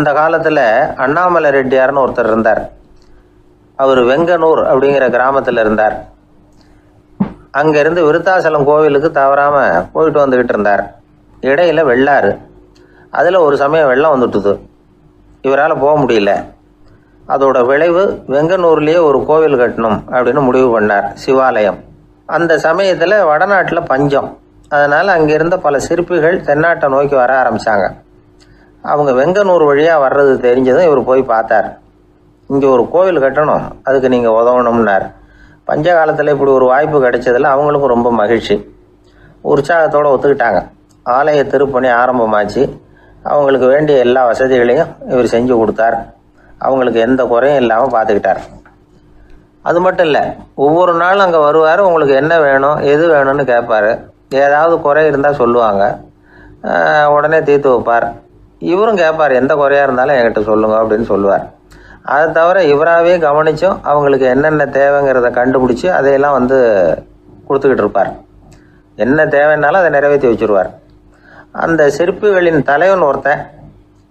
அந்த காலத்தில் அண்ணாமலை ரெட்டியார்னு ஒருத்தர் இருந்தார். அவர் வெங்கனூர் அப்படிங்கிற கிராமத்தில் இருந்தார். அங்கேருந்து விருத்தாசலம் கோவிலுக்கு தவறாமல் போயிட்டு வந்துக்கிட்டு இருந்தார். இடையில் வெள்ளாறு, அதில் ஒரு சமயம் வெள்ளம் வந்துட்டுது. இவரால் போக முடியல. அதோட விளைவு வெங்கனூர்லேயே ஒரு கோவில் கட்டணும் அப்படின்னு முடிவு பண்ணார், சிவாலயம். அந்த சமயத்தில் வடநாட்டில் பஞ்சம். அதனால் அங்கே இருந்த பல சிற்பிகள் தென்னாட்டை நோக்கி வர ஆரம்பித்தாங்க. அவங்க வெங்கனூர் வழியாக வர்றது தெரிஞ்சதும் இவர் போய் பார்த்தார். இங்கே ஒரு கோவில் கட்டணும், அதுக்கு நீங்கள் உதவணும்னார். பஞ்ச காலத்தில் இப்படி ஒரு வாய்ப்பு கிடைச்சதில் அவங்களுக்கும் ரொம்ப மகிழ்ச்சி. உற்சாகத்தோடு ஒத்துக்கிட்டாங்க. ஆலய திருப்பணி ஆரம்பமாச்சு. அவங்களுக்கு வேண்டிய எல்லா வசதிகளையும் இவர் செஞ்சு கொடுத்தார். அவங்களுக்கு எந்த குறையும் இல்லாமல் பார்த்துக்கிட்டார். அது மட்டும் இல்லை, ஒவ்வொரு நாளும் அங்கே வருவார். உங்களுக்கு என்ன வேணும், எது வேணும்னு கேட்பார். ஏதாவது குறை இருந்தால் சொல்லுவாங்க, உடனே தீர்த்து வைப்பார். இவரும் கேட்பார், எந்த குறையாக இருந்தாலும் என்கிட்ட சொல்லுங்க அப்படின்னு சொல்லுவார். அதை தவிர இவராகவே கவனித்தும் அவங்களுக்கு என்னென்ன தேவைங்கிறத கண்டுபிடிச்சி அதையெல்லாம் கொடுத்துக்கிட்டு இருப்பார். என்ன தேவைன்னாலும் அதை நிறைவேற்றி வச்சுருவார். அந்த சிற்பிகளின் தலைவன் ஒருத்தன்,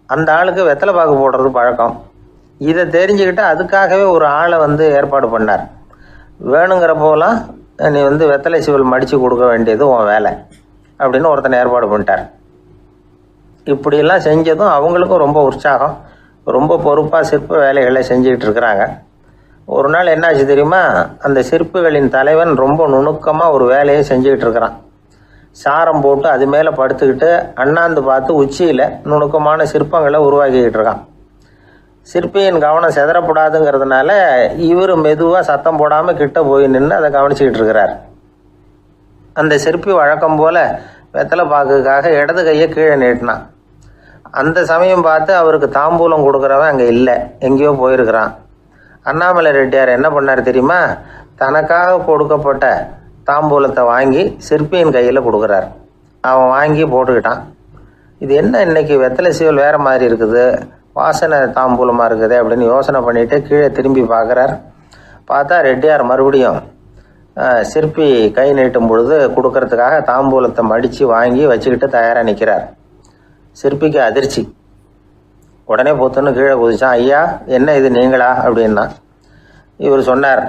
அந்த ஆளுக்கு வெத்தலை பாக்கு போடுறது பழக்கம். இதை தெரிஞ்சுக்கிட்டு அதுக்காகவே ஒரு ஆளை ஏற்பாடு பண்ணார். வேணுங்கிறப்போலாம் நீ வெத்தலை சிவல் மடித்து கொடுக்க வேண்டியது உன் வேலை அப்படின்னு ஒருத்தனை ஏற்பாடு பண்ணிட்டார். இப்படியெல்லாம் செஞ்சதும் அவங்களுக்கும் ரொம்ப உற்சாகம். ரொம்ப பொறுப்பாக சிற்ப வேலைகளை செஞ்சுக்கிட்டு இருக்கிறாங்க. ஒரு நாள் என்னாச்சு தெரியுமா? அந்த சிற்பிகளின் தலைவன் ரொம்ப நுணுக்கமாக ஒரு வேலையை செஞ்சுக்கிட்டு இருக்கிறான். சாரம் போட்டு அது மேலே படுத்துக்கிட்டு அண்ணாந்து பார்த்து உச்சியில் நுணுக்கமான சிற்பங்களை உருவாக்கிக்கிட்டு இருக்கான். சிற்பியின் கவனம் செதறப்படாதுங்கிறதுனால இவர் மெதுவாக சத்தம் போடாமல் கிட்ட போய் நின்று அதை கவனிச்சிக்கிட்டு இருக்கிறார். அந்த சிற்பி வழக்கம் போல் வெத்தலை பாக்குக்காக இடது கையை கீழே நீட்டினான். அந்த சமயம் பார்த்து அவருக்கு தாம்பூலம் கொடுக்குறவன் அங்கே இல்லை, எங்கேயோ போயிருக்கிறான். அண்ணாமலை ரெட்டியார் என்ன பண்ணார் தெரியுமா? தனக்காக கொடுக்கப்பட்ட தாம்பூலத்தை வாங்கி சிற்பியின் கையில் கொடுக்குறார். அவன் வாங்கி போட்டுக்கிட்டான். இது என்ன இன்னைக்கு வெத்தலை சீவல் வேறு மாதிரி இருக்குது, வாசனை தாம்பூலமாக இருக்குது அப்படின்னு யோசனை பண்ணிவிட்டு கீழே திரும்பி பார்க்குறார். பார்த்தா ரெட்டியார் மறுபடியும் சிற்பி கை நீட்டும் பொழுது கொடுக்கறதுக்காக தாம்பூலத்தை மடித்து வாங்கி வச்சுக்கிட்டு தயாராக நிற்கிறார். சிற்பிக்கு அதிர்ச்சி. உடனே பொத்துன்னு கீழே குதிச்சான். ஐயா, என்ன இது நீங்களா அப்படின்னா. இவர் சொன்னார்,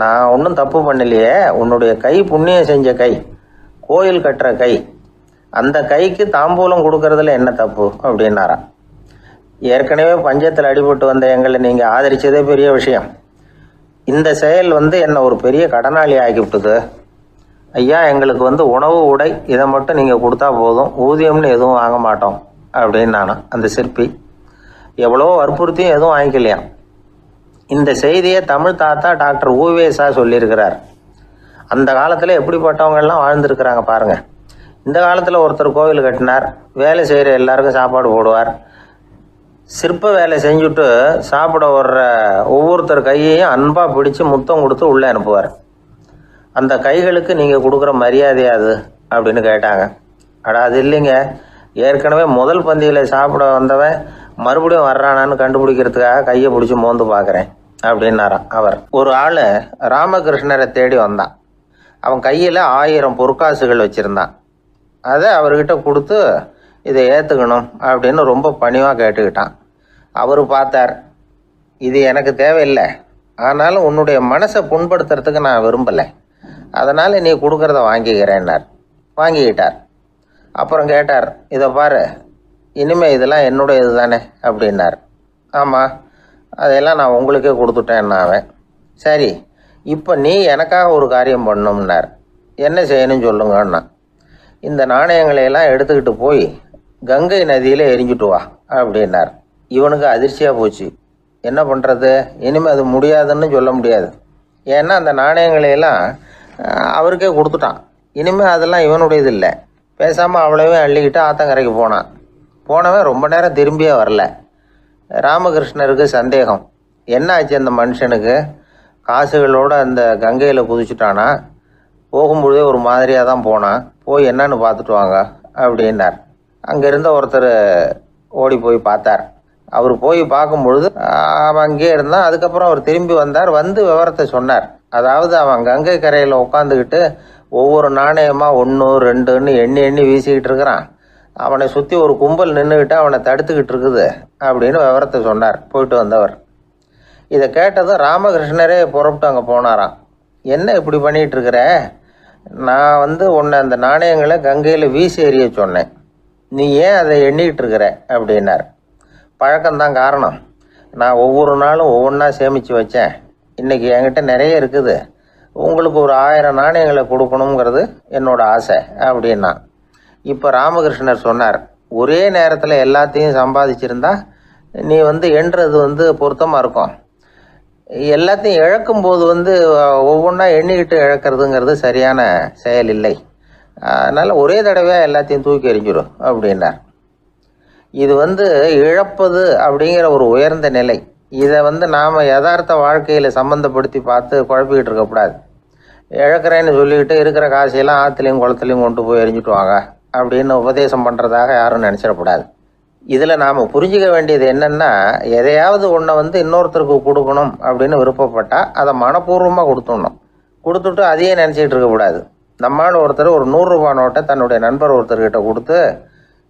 நான் ஒன்றும் தப்பு பண்ணலையே, உன்னுடைய கை புண்ணியம் செஞ்ச கை, கோயில் கட்டுற கை, அந்த கைக்கு தாம்பூலம் கொடுக்கறதுல என்ன தப்பு அப்படின்னாராம். ஏற்கனவே பஞ்சத்தில் அடிபட்டு வந்த எங்களை நீங்கள் ஆதரித்ததே பெரிய விஷயம். இந்த செயல் என்னை ஒரு பெரிய கடனாளி ஆகிவிட்டுது. ஐயா, எங்களுக்கு உணவு உடை இதை மட்டும் நீங்கள் கொடுத்தா போதும், ஊதியம்னு எதுவும் வாங்க மாட்டோம் அப்படின்னு நானும். அந்த சிற்பி எவ்வளோ வற்புறுத்தியும் எதுவும் வாங்கிக்கலையாம். இந்த செய்தியை தமிழ் தாத்தா டாக்டர் ஊவேசா சொல்லியிருக்கிறார். அந்த காலத்தில் எப்படிப்பட்டவங்கெல்லாம் வாழ்ந்துருக்கிறாங்க பாருங்கள். இந்த காலத்தில் ஒருத்தர் கோவில் கட்டினார், வேலை செய்கிற எல்லாருக்கும் சாப்பாடு போடுவார். சிற்ப வேலை செஞ்சுட்டு சாப்பிட வர்ற ஒவ்வொருத்தர் கையையும் அன்பாக பிடிச்சி முத்தம் கொடுத்து உள்ளே அனுப்புவார். அந்த கைகளுக்கு நீங்கள் கொடுக்குற மரியாதையாது அப்படின்னு கேட்டாங்க. அது இல்லைங்க, ஏற்கனவே முதல் பந்தியில் சாப்பிட வந்தவன் மறுபடியும் வர்றானான்னு கண்டுபிடிக்கிறதுக்காக கையை பிடிச்சி மோந்து பார்க்குறேன் அப்படின்னாராம் அவர். ஒரு ஆள் ராமகிருஷ்ணரை தேடி வந்தான். அவன் கையில் 1000 பொற்காசுகள் வச்சுருந்தான். அதை அவர்கிட்ட கொடுத்து இதை ஏற்றுக்கணும் அப்படின்னு ரொம்ப பணிவாக கேட்டுக்கிட்டான். அவர் பார்த்தார், இது எனக்கு தேவையில்லை, ஆனாலும் உன்னுடைய மனசை புண்படுத்துறதுக்கு நான் விரும்பலை, அதனால் நீ கொடுக்குறத வாங்கிக்கிறேன்னார். வாங்கிக்கிட்டார். அப்புறம் கேட்டார், இதை பாரு, இனிமேல் இதெல்லாம் என்னுடைய இது தானே அப்படின்னார். ஆமாம், அதையெல்லாம் நான் உங்களுக்கே கொடுத்துட்டேன்னா அவன். சரி, இப்போ நீ எனக்காக ஒரு காரியம் பண்ணணும்னார். என்ன செய்யணும்னு சொல்லுங்கன்னா, இந்த நாணயங்களையெல்லாம் எடுத்துக்கிட்டு போய் கங்கை நதியில் எரிஞ்சுட்டு வா அப்படின்னார். இவனுக்கு அதிர்ச்சியாக போச்சு. என்ன பண்ணுறது? இனிமேல் அது முடியாதுன்னு சொல்ல முடியாது. ஏன்னா அந்த நாணயங்களையெல்லாம் அவருக்கே கொடுத்துட்டான். இனிமேல் அதெல்லாம் இவனுடையது இல்லை. பேசாமல் அவ்வளவே அள்ளிக்கிட்டு ஆத்தங்கரைக்கு போனான். போனவன் ரொம்ப நேரம் திரும்பியே வரல. ராமகிருஷ்ணருக்கு சந்தேகம். என்ன ஆச்சு அந்த மனுஷனுக்கு? காசுகளோடு அந்த கங்கையில் குதிச்சுட்டானா? போகும்பொழுதே ஒரு மாதிரியாக தான் போனான். போய் என்னன்னு பார்த்துட்டு வாங்க அப்படின்னார். அங்கே இருந்த ஒருத்தர் ஓடி போய் பார்த்தார். அவர் போய் பார்க்கும்பொழுது அவன் அங்கேயே இருந்தான். அதுக்கப்புறம் அவர் திரும்பி வந்தார். விவரத்தை சொன்னார். அதாவது அவன் கங்கை கரையில் உட்காந்துக்கிட்டு ஒவ்வொரு நாணயமாக 1 2ன்னு எண்ணி வீசிக்கிட்டு இருக்கிறான். அவனை சுற்றி ஒரு கும்பல் நின்றுக்கிட்டு அவனை தடுத்துக்கிட்டு இருக்குது அப்படின்னு விவரத்தை சொன்னார் போயிட்டு வந்தவர். இதை கேட்டதும் ராமகிருஷ்ணரே புறப்பட்டு அங்கே போனாராம். என்ன இப்படி பண்ணிகிட்டு இருக்கிற? நான் உன்னை அந்த நாணயங்களை கங்கையில் வீசி எறிய சொன்னேன், நீ ஏன் அதை எண்ணிக்கிட்டு இருக்கிற அப்படின்னார். பழக்கம்தான் காரணம். நான் ஒவ்வொரு நாளும் ஒவ்வொன்றா சேமித்து வச்சேன். இன்றைக்கி என்கிட்ட நிறைய இருக்குது. உங்களுக்கு ஒரு 1000 நாணயங்களை கொடுக்கணுங்கிறது என்னோட ஆசை அப்படின்னா. இப்போ ராமகிருஷ்ணர் சொன்னார், ஒரே நேரத்தில் எல்லாத்தையும் சம்பாதிச்சிருந்தா நீ எண்ணுறது பொருத்தமாக இருக்கும். எல்லாத்தையும் இழக்கும்போது ஒவ்வொன்றா எண்ணிக்கிட்டு இழக்கிறதுங்கிறது சரியான செயல் இல்லை. அதனால் ஒரே தடவையாக எல்லாத்தையும் தூக்கி எறிஞ்சிடும் அப்படின்னார். இது இழப்பது அப்படிங்கிற ஒரு உயர்ந்த நிலை. இதை நாம் யதார்த்த வாழ்க்கையில் சம்மந்தப்படுத்தி பார்த்து குழப்பிக்கிட்டு இருக்கக்கூடாது. இழக்கிறேன்னு சொல்லிக்கிட்டு இருக்கிற காசையெல்லாம் ஆற்றுலையும் குளத்துலையும் கொண்டு போய் எரிஞ்சிட்டு வாங்க அப்படின்னு உபதேசம் பண்ணுறதாக யாரும் நினச்சிடக்கூடாது. இதில் நாம் புரிஞ்சிக்க வேண்டியது என்னென்னா, எதையாவது ஒன்றை இன்னொருத்தருக்கு கொடுக்கணும் அப்படின்னு விருப்பப்பட்டால் அதை மனப்பூர்வமாக கொடுத்துட்டு அதையே நினச்சிக்கிட்டு இருக்கக்கூடாது. நம்மால் ஒருத்தர் ஒரு 100 ரூபா நோட்டை தன்னுடைய நண்பர் ஒருத்தர்கிட்ட கொடுத்து,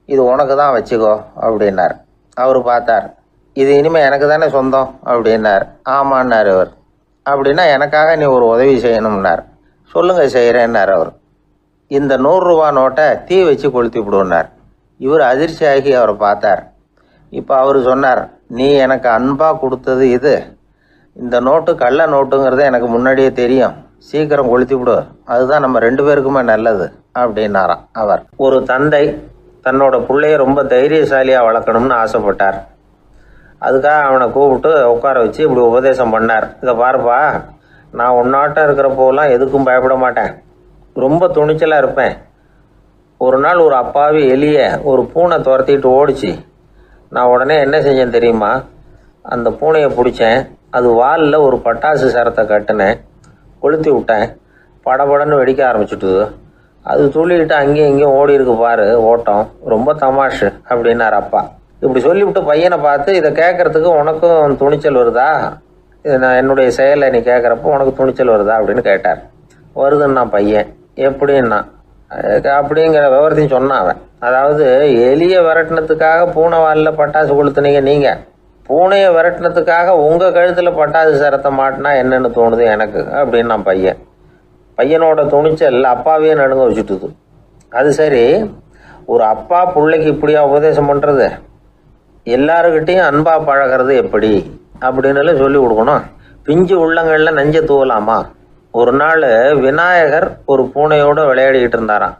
இது உனக்கு தான் வச்சுக்கோ அப்படின்னார். அவர் பார்த்தார், இது இனிமேல் எனக்கு தானே சொந்தம் அப்படின்னார். ஆமான்னார் அவர். அப்படின்னா எனக்காக நீ ஒரு உதவி செய்யணும்னார். சொல்லுங்கள் செய்கிறேன்னார் அவர். இந்த 100 ரூபா நோட்டை தீ வச்சு கொளுத்தி விடுன்னார். இவர் அதிர்ச்சியாகி அவரை பார்த்தார். இப்போ அவர் சொன்னார், நீ எனக்கு அன்பாக கொடுத்தது இது. இந்த நோட்டு கள்ள நோட்டுங்கிறது எனக்கு முன்னாடியே தெரியும். சீக்கிரம் கொளுத்தி விடு, அதுதான் நம்ம 2 பேருக்குமே நல்லது அப்படின்னாராம் அவர். ஒரு தந்தை தன்னோட பிள்ளைய ரொம்ப தைரியசாலியாக வளர்க்கணும்னு ஆசைப்பட்டார். அதுக்காக அவனை கூப்பிட்டு உட்கார வச்சு இப்படி உபதேசம் பண்ணார். இதை பாருப்பா, நான் உன்னாட்டம் இருக்கிறப்போலாம் எதுக்கும் பயப்பட மாட்டேன், ரொம்ப துணிச்சலாக இருப்பேன். ஒரு நாள் ஒரு அப்பாவி எலிய ஒரு பூனை துரத்திட்டு ஓடிச்சு. நான் உடனே என்ன செஞ்சேன் தெரியுமா? அந்த பூனையை பிடிச்சேன், அது வாலில் ஒரு பட்டாசு சரத்தை கட்டினேன், கொளுத்தி விட்டேன். படபடன்னு வெடிக்க ஆரம்பிச்சுட்டுது. அது துள்ளிக்கிட்டு அங்கேயும் இங்கேயும் ஓடி இருக்கு பாரு ஓட்டம், ரொம்ப தமாஷு அப்படின்னார் அப்பா. இப்படி சொல்லிவிட்டு பையனை பார்த்து, இதை கேட்கறதுக்கு உனக்கும் துணிச்சல் வருதா? நான் என்னுடைய செயலை நீ கேட்குறப்போ உனக்கு துணிச்சல் வருதா அப்படின்னு கேட்டார். வருதுன்னா பையன். எப்படின்னா அப்படிங்கிற விவரத்தையும் சொன்னான் அவன். அதாவது எலியை விரட்டினத்துக்காக பூனை வாலில் பட்டாசு கொளுத்துனீங்க நீங்கள், பூனையை விரட்டினத்துக்காக உங்கள் கழுத்தில் பட்டாசு சரத்தை மாட்டினா என்னென்னு தோணுது எனக்கு அப்படின்னா பையன். பையனோட துணிச்சல் அப்பாவே நடுங்க வச்சுட்டுது. அது சரி, ஒரு அப்பா பிள்ளைக்கு இப்படியா உபதேசம் பண்ணுறது? எல்லாருக்கிட்டையும் அன்பாக பழகிறது எப்படி அப்படின்னு சொல்லி கொடுக்கணும். பிஞ்சு உள்ளங்களில் நஞ்சை தூவலாமா? ஒரு நாள் விநாயகர் ஒரு பூனையோடு விளையாடிக்கிட்டு இருந்தாராம்.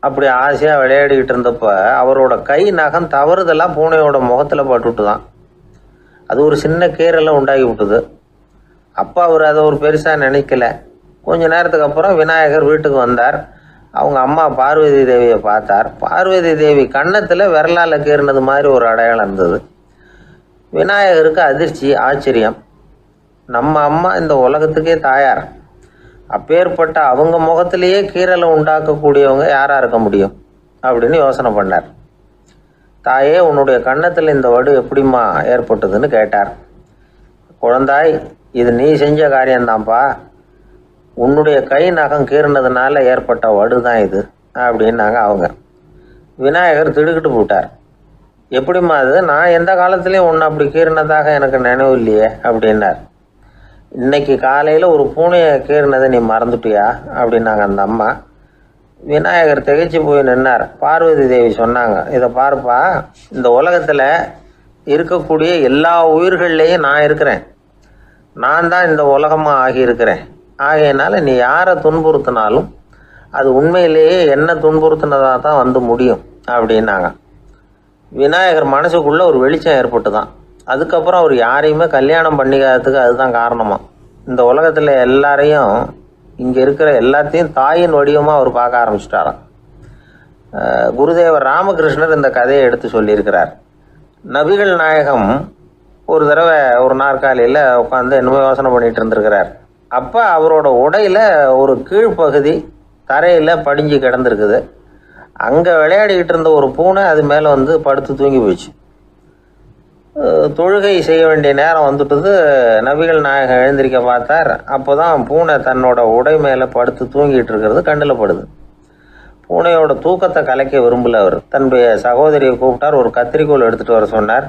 அப்படி ஆசையாக விளையாடிக்கிட்டு இருந்தப்போ அவரோட கை நகம் தவறுதெல்லாம் பூனையோட முகத்தில் பட்டுட்டு தான். அது ஒரு சின்ன கீறலை உண்டாகி விட்டுது. அப்பா அவர் அதை ஒரு பெருசாக நினைக்கல. கொஞ்ச நேரத்துக்கு அப்புறம் விநாயகர் வீட்டுக்கு வந்தார். அவங்க அம்மா பார்வதி தேவியை பார்த்தார். பார்வதி தேவி கன்னத்தில் விரலால் கீறினது மாதிரி ஒரு அடையாளம் இருந்தது. விநாயகருக்கு அதிர்ச்சி, ஆச்சரியம். நம்ம அம்மா இந்த உலகத்துக்கே தாயார், அப்பேற்பட்ட அவங்க முகத்திலேயே கீறலை உண்டாக்கக்கூடியவங்க யாராக இருக்க முடியும் அப்படின்னு யோசனை பண்ணார். தாயே, உன்னுடைய கன்னத்தில் இந்த வடு எப்படிம்மா ஏற்பட்டதுன்னு கேட்டார். குழந்தாய், இது நீ செஞ்ச காரியம்தான்ப்பா, உன்னுடைய கை நகம் கீறினதுனால ஏற்பட்ட வடு தான் இது அப்படின்னாங்க அவங்க. விநாயகர் திடுக்கிட்டு போட்டார். எப்படிம்மா அது? நான் எந்த காலத்துலேயும் ஒன்று அப்படி கீறினதாக எனக்கு நினைவு இல்லையே அப்படின்னார். இன்னைக்கு காலையில் ஒரு பூனையை கீறினதை நீ மறந்துட்டியா அப்படின்னாங்க அந்த அம்மா. விநாயகர் திகைச்சு போய் நின்னார். பார்வதி தேவி சொன்னாங்க, இதை பாருப்பா, இந்த உலகத்தில் இருக்கக்கூடிய எல்லா உயிர்கள்லேயும் நான் இருக்கிறேன். நான் தான் இந்த உலகமாக ஆகியிருக்கிறேன். ஆகையினால நீ யாரை துன்புறுத்தினாலும் அது உண்மையிலேயே என்ன துன்புறுத்தினதாக தான் முடியும் அப்படின்னாங்க. விநாயகர் மனசுக்குள்ளே ஒரு வெளிச்சம் ஏற்பட்டு தான். அதுக்கப்புறம் அவர் யாரையுமே கல்யாணம் பண்ணிக்காததுக்கு அதுதான் காரணமா. இந்த உலகத்தில் எல்லாரையும், இங்கே இருக்கிற எல்லாத்தையும் தாயின் வடிவமாக அவர் பார்க்க ஆரம்பிச்சிட்டாராம். குருதேவர் ராமகிருஷ்ணர் இந்த கதையை எடுத்து சொல்லியிருக்கிறார். நபிகள் நாயகம் ஒரு தடவை ஒரு நாற்காலியில் உட்காந்து என்னமோ யோசனை பண்ணிட்டு இருந்திருக்கிறார். அப்போ அவரோட உடையில் ஒரு கீழ்ப்பகுதி தரையில் படிஞ்சு கிடந்திருக்குது. அங்கே விளையாடிக்கிட்டு இருந்த ஒரு பூனை அது மேலே படுத்து தூங்கி போயிடுச்சு. தொழுகை செய்ய வேண்டிய நேரம் வந்துட்டது. நபிகள் நாயகம் எழுந்திரிக்க பார்த்தார். அப்போ தான் பூனை தன்னோட உடை மேலே படுத்து தூங்கிட்டு இருக்கிறது கண்ணில் படுது. பூனையோட தூக்கத்தை கலைக்க விரும்பல. அவர் தன்னுடைய சகோதரியை கூப்பிட்டார். ஒரு கத்திரிக்கோல் எடுத்துகிட்டு வர சொன்னார்.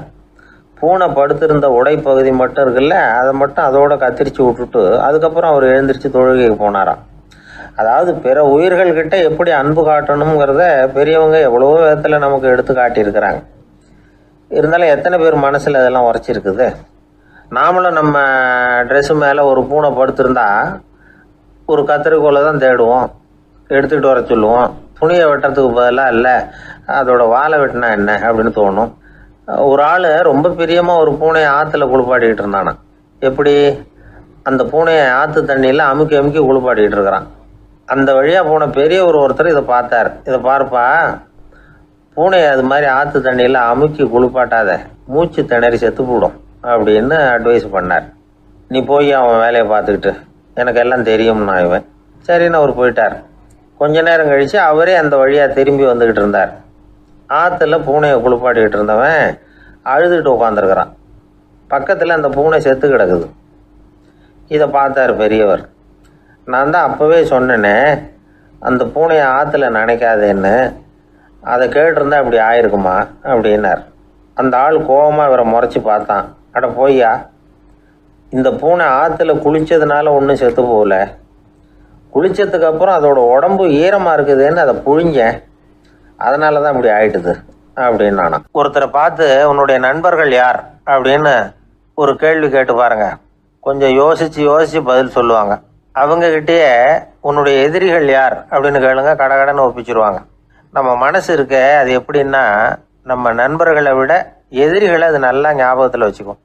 பூனை படுத்திருந்த உடைப்பகுதி மட்டும் இருக்குல்ல, அதை மட்டும் அதோட கத்திரிச்சு விட்டுட்டு அதுக்கப்புறம் அவர் எழுந்திரிச்சு தொழுகைக்கு போனாராம். அதாவது பிற உயிர்கள்கிட்ட எப்படி அன்பு காட்டணுங்கிறத பெரியவங்க எவ்வளவோ விதத்தில் நமக்கு எடுத்து காட்டியிருக்கிறாங்க. இருந்தாலும் எத்தனை பேர் மனசில் இதெல்லாம் உரைச்சிருக்குது. நாமளும் நம்ம ட்ரெஸ்ஸு மேலே ஒரு பூனை படுத்திருந்தா ஒரு கத்திரிக்கோலை தான் தேடுவோம், எடுத்துகிட்டு வர சொல்லுவோம். துணியை வெட்டுறதுக்கு பதிலாக இல்லை அதோட வாழை வெட்டினா என்ன அப்படின்னு தோணும். ஒரு ஆள் ரொம்ப பிரியமாக ஒரு பூனையை ஆற்றுல குளிப்பாட்டிக்கிட்டு இருந்தானா. எப்படி? அந்த பூனையை ஆற்று தண்ணியில் அமுக்கி அமுக்கி குளிப்பாட்டிக்கிட்டு இருக்கிறான். அந்த வழியாக போன ஒருத்தர் இதை பார்த்தார். இதை பார்ப்பா, பூனையை அது மாதிரி ஆற்று தண்ணியில் அமுக்கி குளிப்பாட்டாத, மூச்சு திணறி செத்து போடும் அப்படின்னு அட்வைஸ் பண்ணார். நீ போய் அவன் வேலையை பார்த்துக்கிட்டு, எனக்கு எல்லாம் தெரியும்னா இவன். சரின்னு அவர் போயிட்டார். கொஞ்ச நேரம் கழித்து அவரே அந்த வழியாக திரும்பி வந்துக்கிட்டு இருந்தார். ஆற்றுல பூனையை குளிப்பாட்டிக்கிட்டு இருந்தவன் அழுதுகிட்டு உட்காந்துருக்கிறான். பக்கத்தில் அந்த பூனை செத்து கிடக்குது. இதை பார்த்தார் பெரியவர். நான் தான் அப்போவே சொன்னேனே அந்த பூனையை ஆற்றுல நினைக்காதேன்னு, அதை கேட்டிருந்தா இப்படி ஆயிருக்குமா அப்படின்னார். அந்த ஆள் கோபமாக இவரை முறைச்சி பார்த்தான். அட போய்யா, இந்த பூனை ஆற்றுல குளித்ததுனால ஒன்றும் செத்து போகல, குளித்ததுக்கு அப்புறம் அதோட உடம்பு ஈரமாக இருக்குதுன்னு அதை புழிஞ்சேன், அதனால தான் இப்படி ஆயிட்டுது அப்படின்னு நானா. ஒருத்தரை பார்த்து உன்னுடைய நண்பர்கள் யார் அப்படின்னு ஒரு கேள்வி கேட்டு பாருங்க. கொஞ்சம் யோசித்து பதில் சொல்லுவாங்க. அவங்கக்கிட்டேயே உன்னுடைய எதிரிகள் யார் அப்படின்னு கேளுங்க, கடகடன்னு ஒப்பிச்சிருவாங்க. நம்ம மனசு இருக்க அது எப்படின்னா, நம்ம நண்பர்களை விட எதிரிகளை அது நல்லா ஞாபகத்தில் வச்சுக்கும்.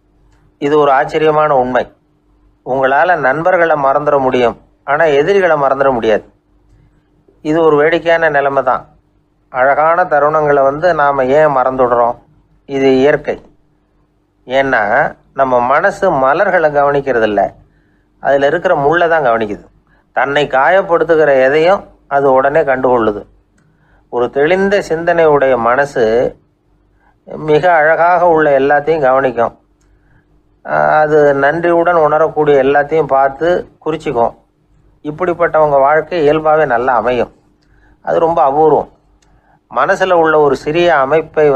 இது ஒரு ஆச்சரியமான உண்மை. உங்களால் நண்பர்களை மறந்துட முடியும், ஆனால் எதிரிகளை மறந்துட முடியாது. இது ஒரு வேடிக்கையான நிலைமை தான். அழகான தருணங்களை நாம் ஏன் மறந்துடுறோம்? இது இயற்கை. ஏன்னா நம்ம மனசு மலர்களை கவனிக்கிறதில்ல, அதில் இருக்கிற முள்ளை தான் கவனிக்குது. தன்னை காயப்படுத்துகிற எதையும் அது உடனே கண்டுகொள்ளுது. ஒரு தெளிந்த சிந்தனையுடைய மனசு மிக அழகாக உள்ள எல்லாத்தையும் கவனிக்கும். அது நன்றியுடன் உணரக்கூடிய எல்லாத்தையும் பார்த்து குறிச்சிக்கும். இப்படிப்பட்டவங்க வாழ்க்கை இயல்பாகவே நல்லா அமையும். அது ரொம்ப அபூர்வம். மனசில் உள்ள ஒரு சிறிய அமைப்பை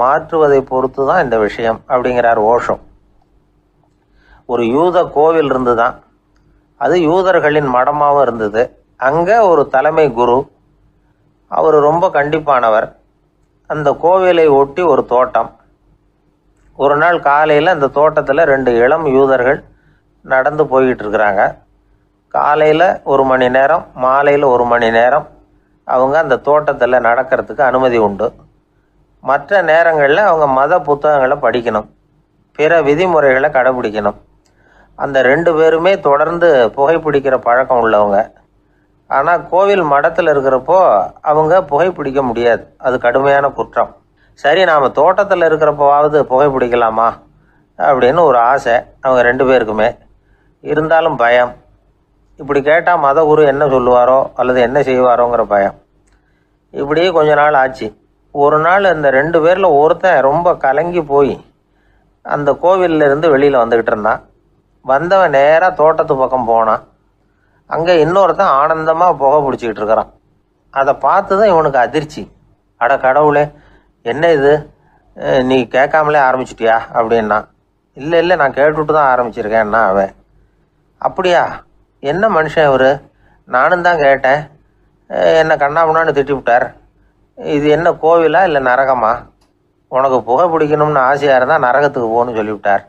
மாற்றுவதை பொறுத்து தான் இந்த விஷயம் அப்படிங்கிறார் ஓஷோ. ஒரு யூத கோவில் இருந்து தான், அது யூதர்களின் மடமாகவும் இருந்தது. அங்கே ஒரு தலைமை குரு, அவர் ரொம்ப கண்டிப்பானவர். அந்த கோவிலை ஒட்டி ஒரு தோட்டம். ஒரு நாள் காலையில் அந்த தோட்டத்தில் 2 இளம் யூதர்கள் நடந்து போய்கிட்டு இருக்கிறாங்க. காலையில் 1 மணி நேரம், மாலையில் 1 மணி நேரம் அவங்க அந்த தோட்டத்தில் நடக்கிறதுக்கு அனுமதி உண்டு. மற்ற நேரங்களில் அவங்க மத புத்தகங்களை படிக்கணும், பிற விதிமுறைகளை கடைபிடிக்கணும். அந்த 2 பேருமே தொடர்ந்து புகைப்பிடிக்கிற பழக்கம் உள்ளவங்க. ஆனால் கோவில் மடத்தில் இருக்கிறப்போ அவங்க புகைப்பிடிக்க முடியாது, அது கடுமையான குற்றம். சரி, நாம் தோட்டத்தில் இருக்கிறப்போவாவது புகைப்பிடிக்கலாமா அப்படின்னு ஒரு ஆசை அவங்க 2 பேருக்குமே. இருந்தாலும் பயம். இப்படி கேட்டால் மத குரு என்ன சொல்லுவாரோ அல்லது என்ன செய்வாரோங்கிற பயம். இப்படியே கொஞ்ச நாள் ஆச்சு. ஒரு நாள் இந்த 2 பேரில் ஒருத்தன் ரொம்ப கலங்கி போய் அந்த கோவிலிருந்து வெளியில் வந்துக்கிட்டு இருந்தான். வந்தவன் நேராக தோட்டத்து பக்கம் போனான். அங்கே இன்னொருத்தன் ஆனந்தமாக புகை பிடிச்சிக்கிட்டு இருக்கிறான். அதை பார்த்து தான் இவனுக்கு அதிர்ச்சி. அட கடவுளே, என்ன இது, நீ கேட்காமலே ஆரம்பிச்சிட்டியா அப்படின்னா. இல்லை நான் கேட்டுவிட்டு தான் ஆரம்பிச்சிருக்கேன்னா அவன். அப்படியா, என்ன மனுஷன் இவர், நானும் தான் கேட்டேன், என்னை கண்ணாமுன்னான்னு திட்டி விட்டார். இது என்ன கோவிலா இல்லை நரகமா? உனக்கு புகை பிடிக்கணும்னு ஆசையாக இருந்தால் நரகத்துக்கு போகணும்னு சொல்லிவிட்டார்.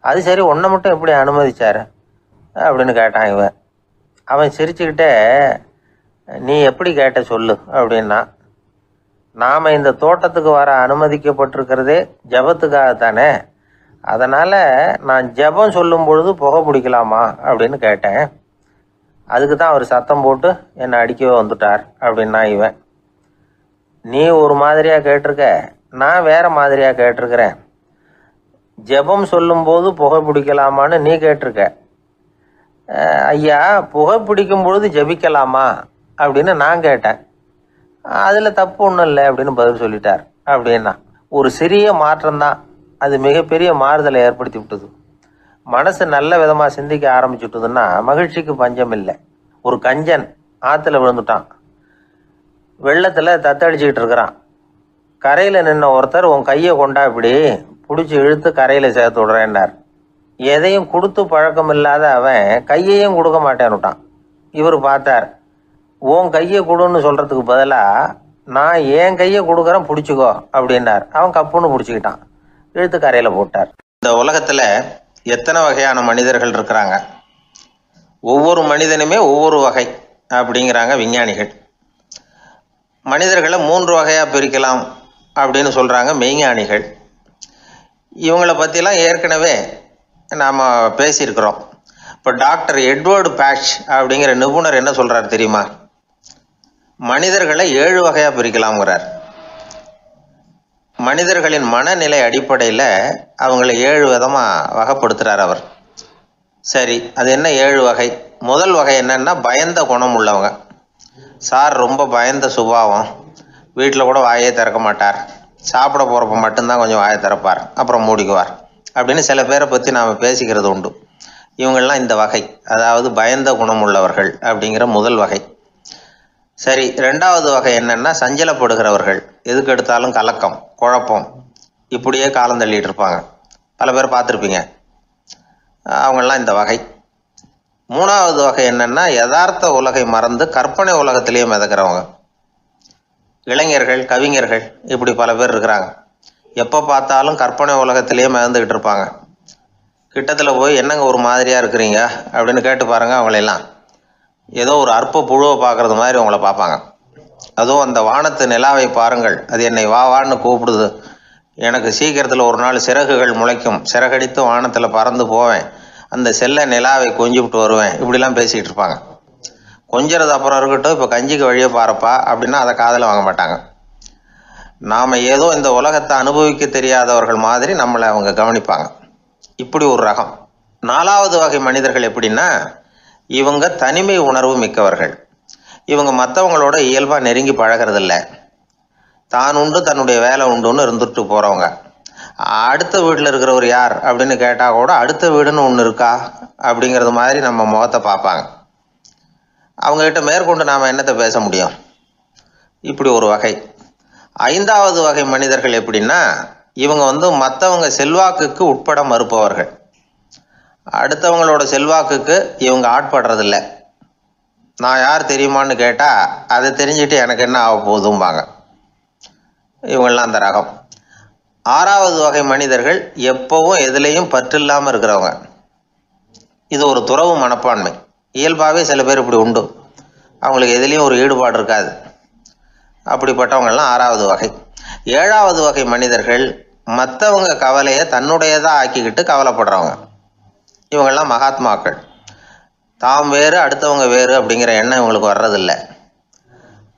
அது சரி, உன்னை மட்டும் எப்படி அனுமதிச்சார் அப்படின்னு கேட்டான் இவன். அவன் சிரிச்சுக்கிட்டே, நீ எப்படி கேட்ட சொல்லு அப்படின்னா. நாம் இந்த தோட்டத்துக்கு வர அனுமதிக்கப்பட்டிருக்கிறதே ஜபத்துக்காகத்தானே, அதனால் நான் ஜபம் சொல்லும் பொழுது புகை பிடிக்கலாமா அப்படின்னு கேட்டேன். அதுக்கு தான் அவர் சத்தம் போட்டு என்னை அடிக்கவே வந்துட்டார் அப்படின்னா இவன். நீ ஒரு மாதிரியாக கேட்டிருக்க, நான் வேற மாதிரியாக கேட்டிருக்கிறேன். ஜபம் சொல்லும்போது புகை பிடிக்கலாமான்னு நீ கேட்டிருக்க. ஐயா, புகை பிடிக்கும் பொழுது ஜபிக்கலாமா அப்படின்னு நான் கேட்டேன். அதில் தப்பு ஒன்றும் இல்லை அப்படின்னு பதில் சொல்லிட்டார் அப்படின்னா. ஒரு சிறிய மாற்றம்தான் அது மிகப்பெரிய மாறுதலை ஏற்படுத்தி விட்டது. மனசு நல்ல விதமாக சிந்திக்க ஆரம்பிச்சுட்டுதுன்னா மகிழ்ச்சிக்கு பஞ்சம் இல்லை. ஒரு கஞ்சன் ஆற்றுல விழுந்துட்டான். வெள்ளத்தில் தத்தளிச்சுக்கிட்டு இருக்கிறான். கரையில் நின்ன ஒருத்தர் உன் கையை கொண்டா இப்படி பிடிச்சி இழுத்து கரையில் சேர்த்து விடுறேன்னார். எதையும் கொடுத்து பழக்கம் இல்லாத அவன் கையையும் கொடுக்க மாட்டேன்னுட்டான். இவர் பார்த்தார். உன் கையை கொடுன்னு சொல்கிறதுக்கு பதிலாக நான் என் கையை கொடுக்குறேன் பிடிச்சிக்கோ அப்படின்னார். அவன் கப்புன்னு பிடிச்சிக்கிட்டான், இழுத்து கரையில் போட்டார். இந்த உலகத்தில் எத்தனை வகையான மனிதர்கள் இருக்கிறாங்க, ஒவ்வொரு மனிதனுமே ஒவ்வொரு வகை அப்படிங்கிறாங்க விஞ்ஞானிகள். மனிதர்களை 3 வகையாக பிரிக்கலாம் அப்படின்னு சொல்கிறாங்க மெய்ஞானிகள். இவங்களை பற்றிலாம் ஏற்கனவே நாம் பேசியிருக்கிறோம். இப்போ டாக்டர் எட்வர்டு பேட்ச் அப்படிங்கிற நிபுணர் என்ன சொல்கிறார் தெரியுமா? மனிதர்களை 7 வகையாக பிரிக்கலாம்ங்கிறார். மனிதர்களின் மனநிலை அடிப்படையில் அவங்கள 7 விதமாக வகைப்படுத்துகிறார் அவர். சரி, அது என்ன 7 வகை? முதல் வகை என்னன்னா பயந்த குணம் உள்ளவங்க. சார் ரொம்ப பயந்த சுபாவம், வீட்டில் கூட வாயே திறக்க மாட்டார், சாப்பிட போகிறப்ப மட்டும்தான் கொஞ்சம் வாயை திறப்பார், அப்புறம் மூடிக்குவார் அப்படின்னு சில பேரை பற்றி நாம் பேசிக்கிறது உண்டு. இவங்கெல்லாம் இந்த வகை, அதாவது பயந்த குணம் உள்ளவர்கள் அப்படிங்கிற முதல் வகை. சரி, 2வது வகை என்னன்னா சஞ்சலப்படுகிறவர்கள், எதுக்கு எடுத்தாலும் கலக்கம் குழப்பம் இப்படியே காலம் தள்ளிட்டு இருப்பாங்க. பல பேர் பார்த்துருப்பீங்க. அவங்கெல்லாம் இந்த வகை. 3வது வகை என்னன்னா யதார்த்த உலகை மறந்து கற்பனை உலகத்திலேயே மிதக்கிறவங்க. இளைஞர்கள், கவிஞர்கள் இப்படி பல பேர் இருக்கிறாங்க. எப்போ பார்த்தாலும் கற்பனை உலகத்திலேயே மிதந்துக்கிட்டு இருப்பாங்க. கிட்டத்தில் போய் என்னங்க ஒரு மாதிரியாக இருக்கிறீங்க அப்படின்னு கேட்டு பாருங்கள், அவங்களெல்லாம் ஏதோ ஒரு அற்ப புழுவை பார்க்குறது மாதிரி அவங்கள பார்ப்பாங்க. அதுவும் அந்த வானத்து நிலாவை பாருங்கள், அது என்னை வா வான்னு கூப்பிடுது, எனக்கு சீக்கிரத்தில் ஒரு நாள் சிறகுகள் முளைக்கும், சிறகடித்து வானத்தில் பறந்து போவேன், அந்த செல்ல நிலாவை கொஞ்சிவிட்டு வருவேன், இப்படிலாம் பேசிகிட்டு இருப்பாங்க. கொஞ்சிறது அப்புறம் இருக்கட்டும், இப்போ கஞ்சிக்கு வழியே பாருப்பா அப்படின்னா அதை காதில் வாங்க மாட்டாங்க. நாம் ஏதோ இந்த உலகத்தை அனுபவிக்க தெரியாதவர்கள் மாதிரி நம்மளை அவங்க கவனிப்பாங்க. இப்படி ஒரு ரகம். 4வது வகை மனிதர்கள் எப்படின்னா இவங்க தனிமை உணர்வு மிக்கவர்கள். இவங்க மற்றவங்களோட இயல்பாக நெருங்கி பழகிறதில்ல, தான் உண்டு தன்னுடைய வேலை உண்டுன்னு இருந்துட்டு போகிறவங்க. அடுத்த வீட்டில் இருக்கிறவர் யார் அப்படின்னு கேட்டால் கூட அடுத்த வீடுன்னு ஒன்று இருக்கா அப்படிங்கிறது மாதிரி நம்ம முகத்தை பார்ப்பாங்க. அவங்ககிட்ட மேற்கொண்டு நாம் என்னத்தை பேச முடியும்? இப்படி ஒரு வகை. 5வது வகை மனிதர்கள் எப்படின்னா இவங்க மற்றவங்க செல்வாக்குக்கு உட்பட மறுப்பவர்கள். அடுத்தவங்களோட செல்வாக்குக்கு இவங்க ஆட்படுறதில்லை. நான் யார் தெரியுமான்னு கேட்டால் அதை தெரிஞ்சுட்டு எனக்கு என்ன ஆக போகுதும்பாங்க. இவங்கெல்லாம் அந்த ரகம். 6வது வகை மனிதர்கள் எப்பவும் எதுலேயும் பற்றில்லாமல் இருக்கிறவங்க. இது ஒரு துறவு மனப்பான்மை. இயல்பாகவே சில பேர் இப்படி உண்டு, அவங்களுக்கு எதுலேயும் ஒரு ஈடுபாடு இருக்காது. அப்படிப்பட்டவங்கெல்லாம் 6வது வகை. 7வது வகை மனிதர்கள் மற்றவங்க கவலையை தன்னுடையதாக ஆக்கிக்கிட்டு கவலைப்படுறவங்க. இவங்கெல்லாம் மகாத்மாக்கள். தாம் வேறு அடுத்தவங்க வேறு அப்படிங்கிற எண்ணம் இவங்களுக்கு வர்றதில்லை.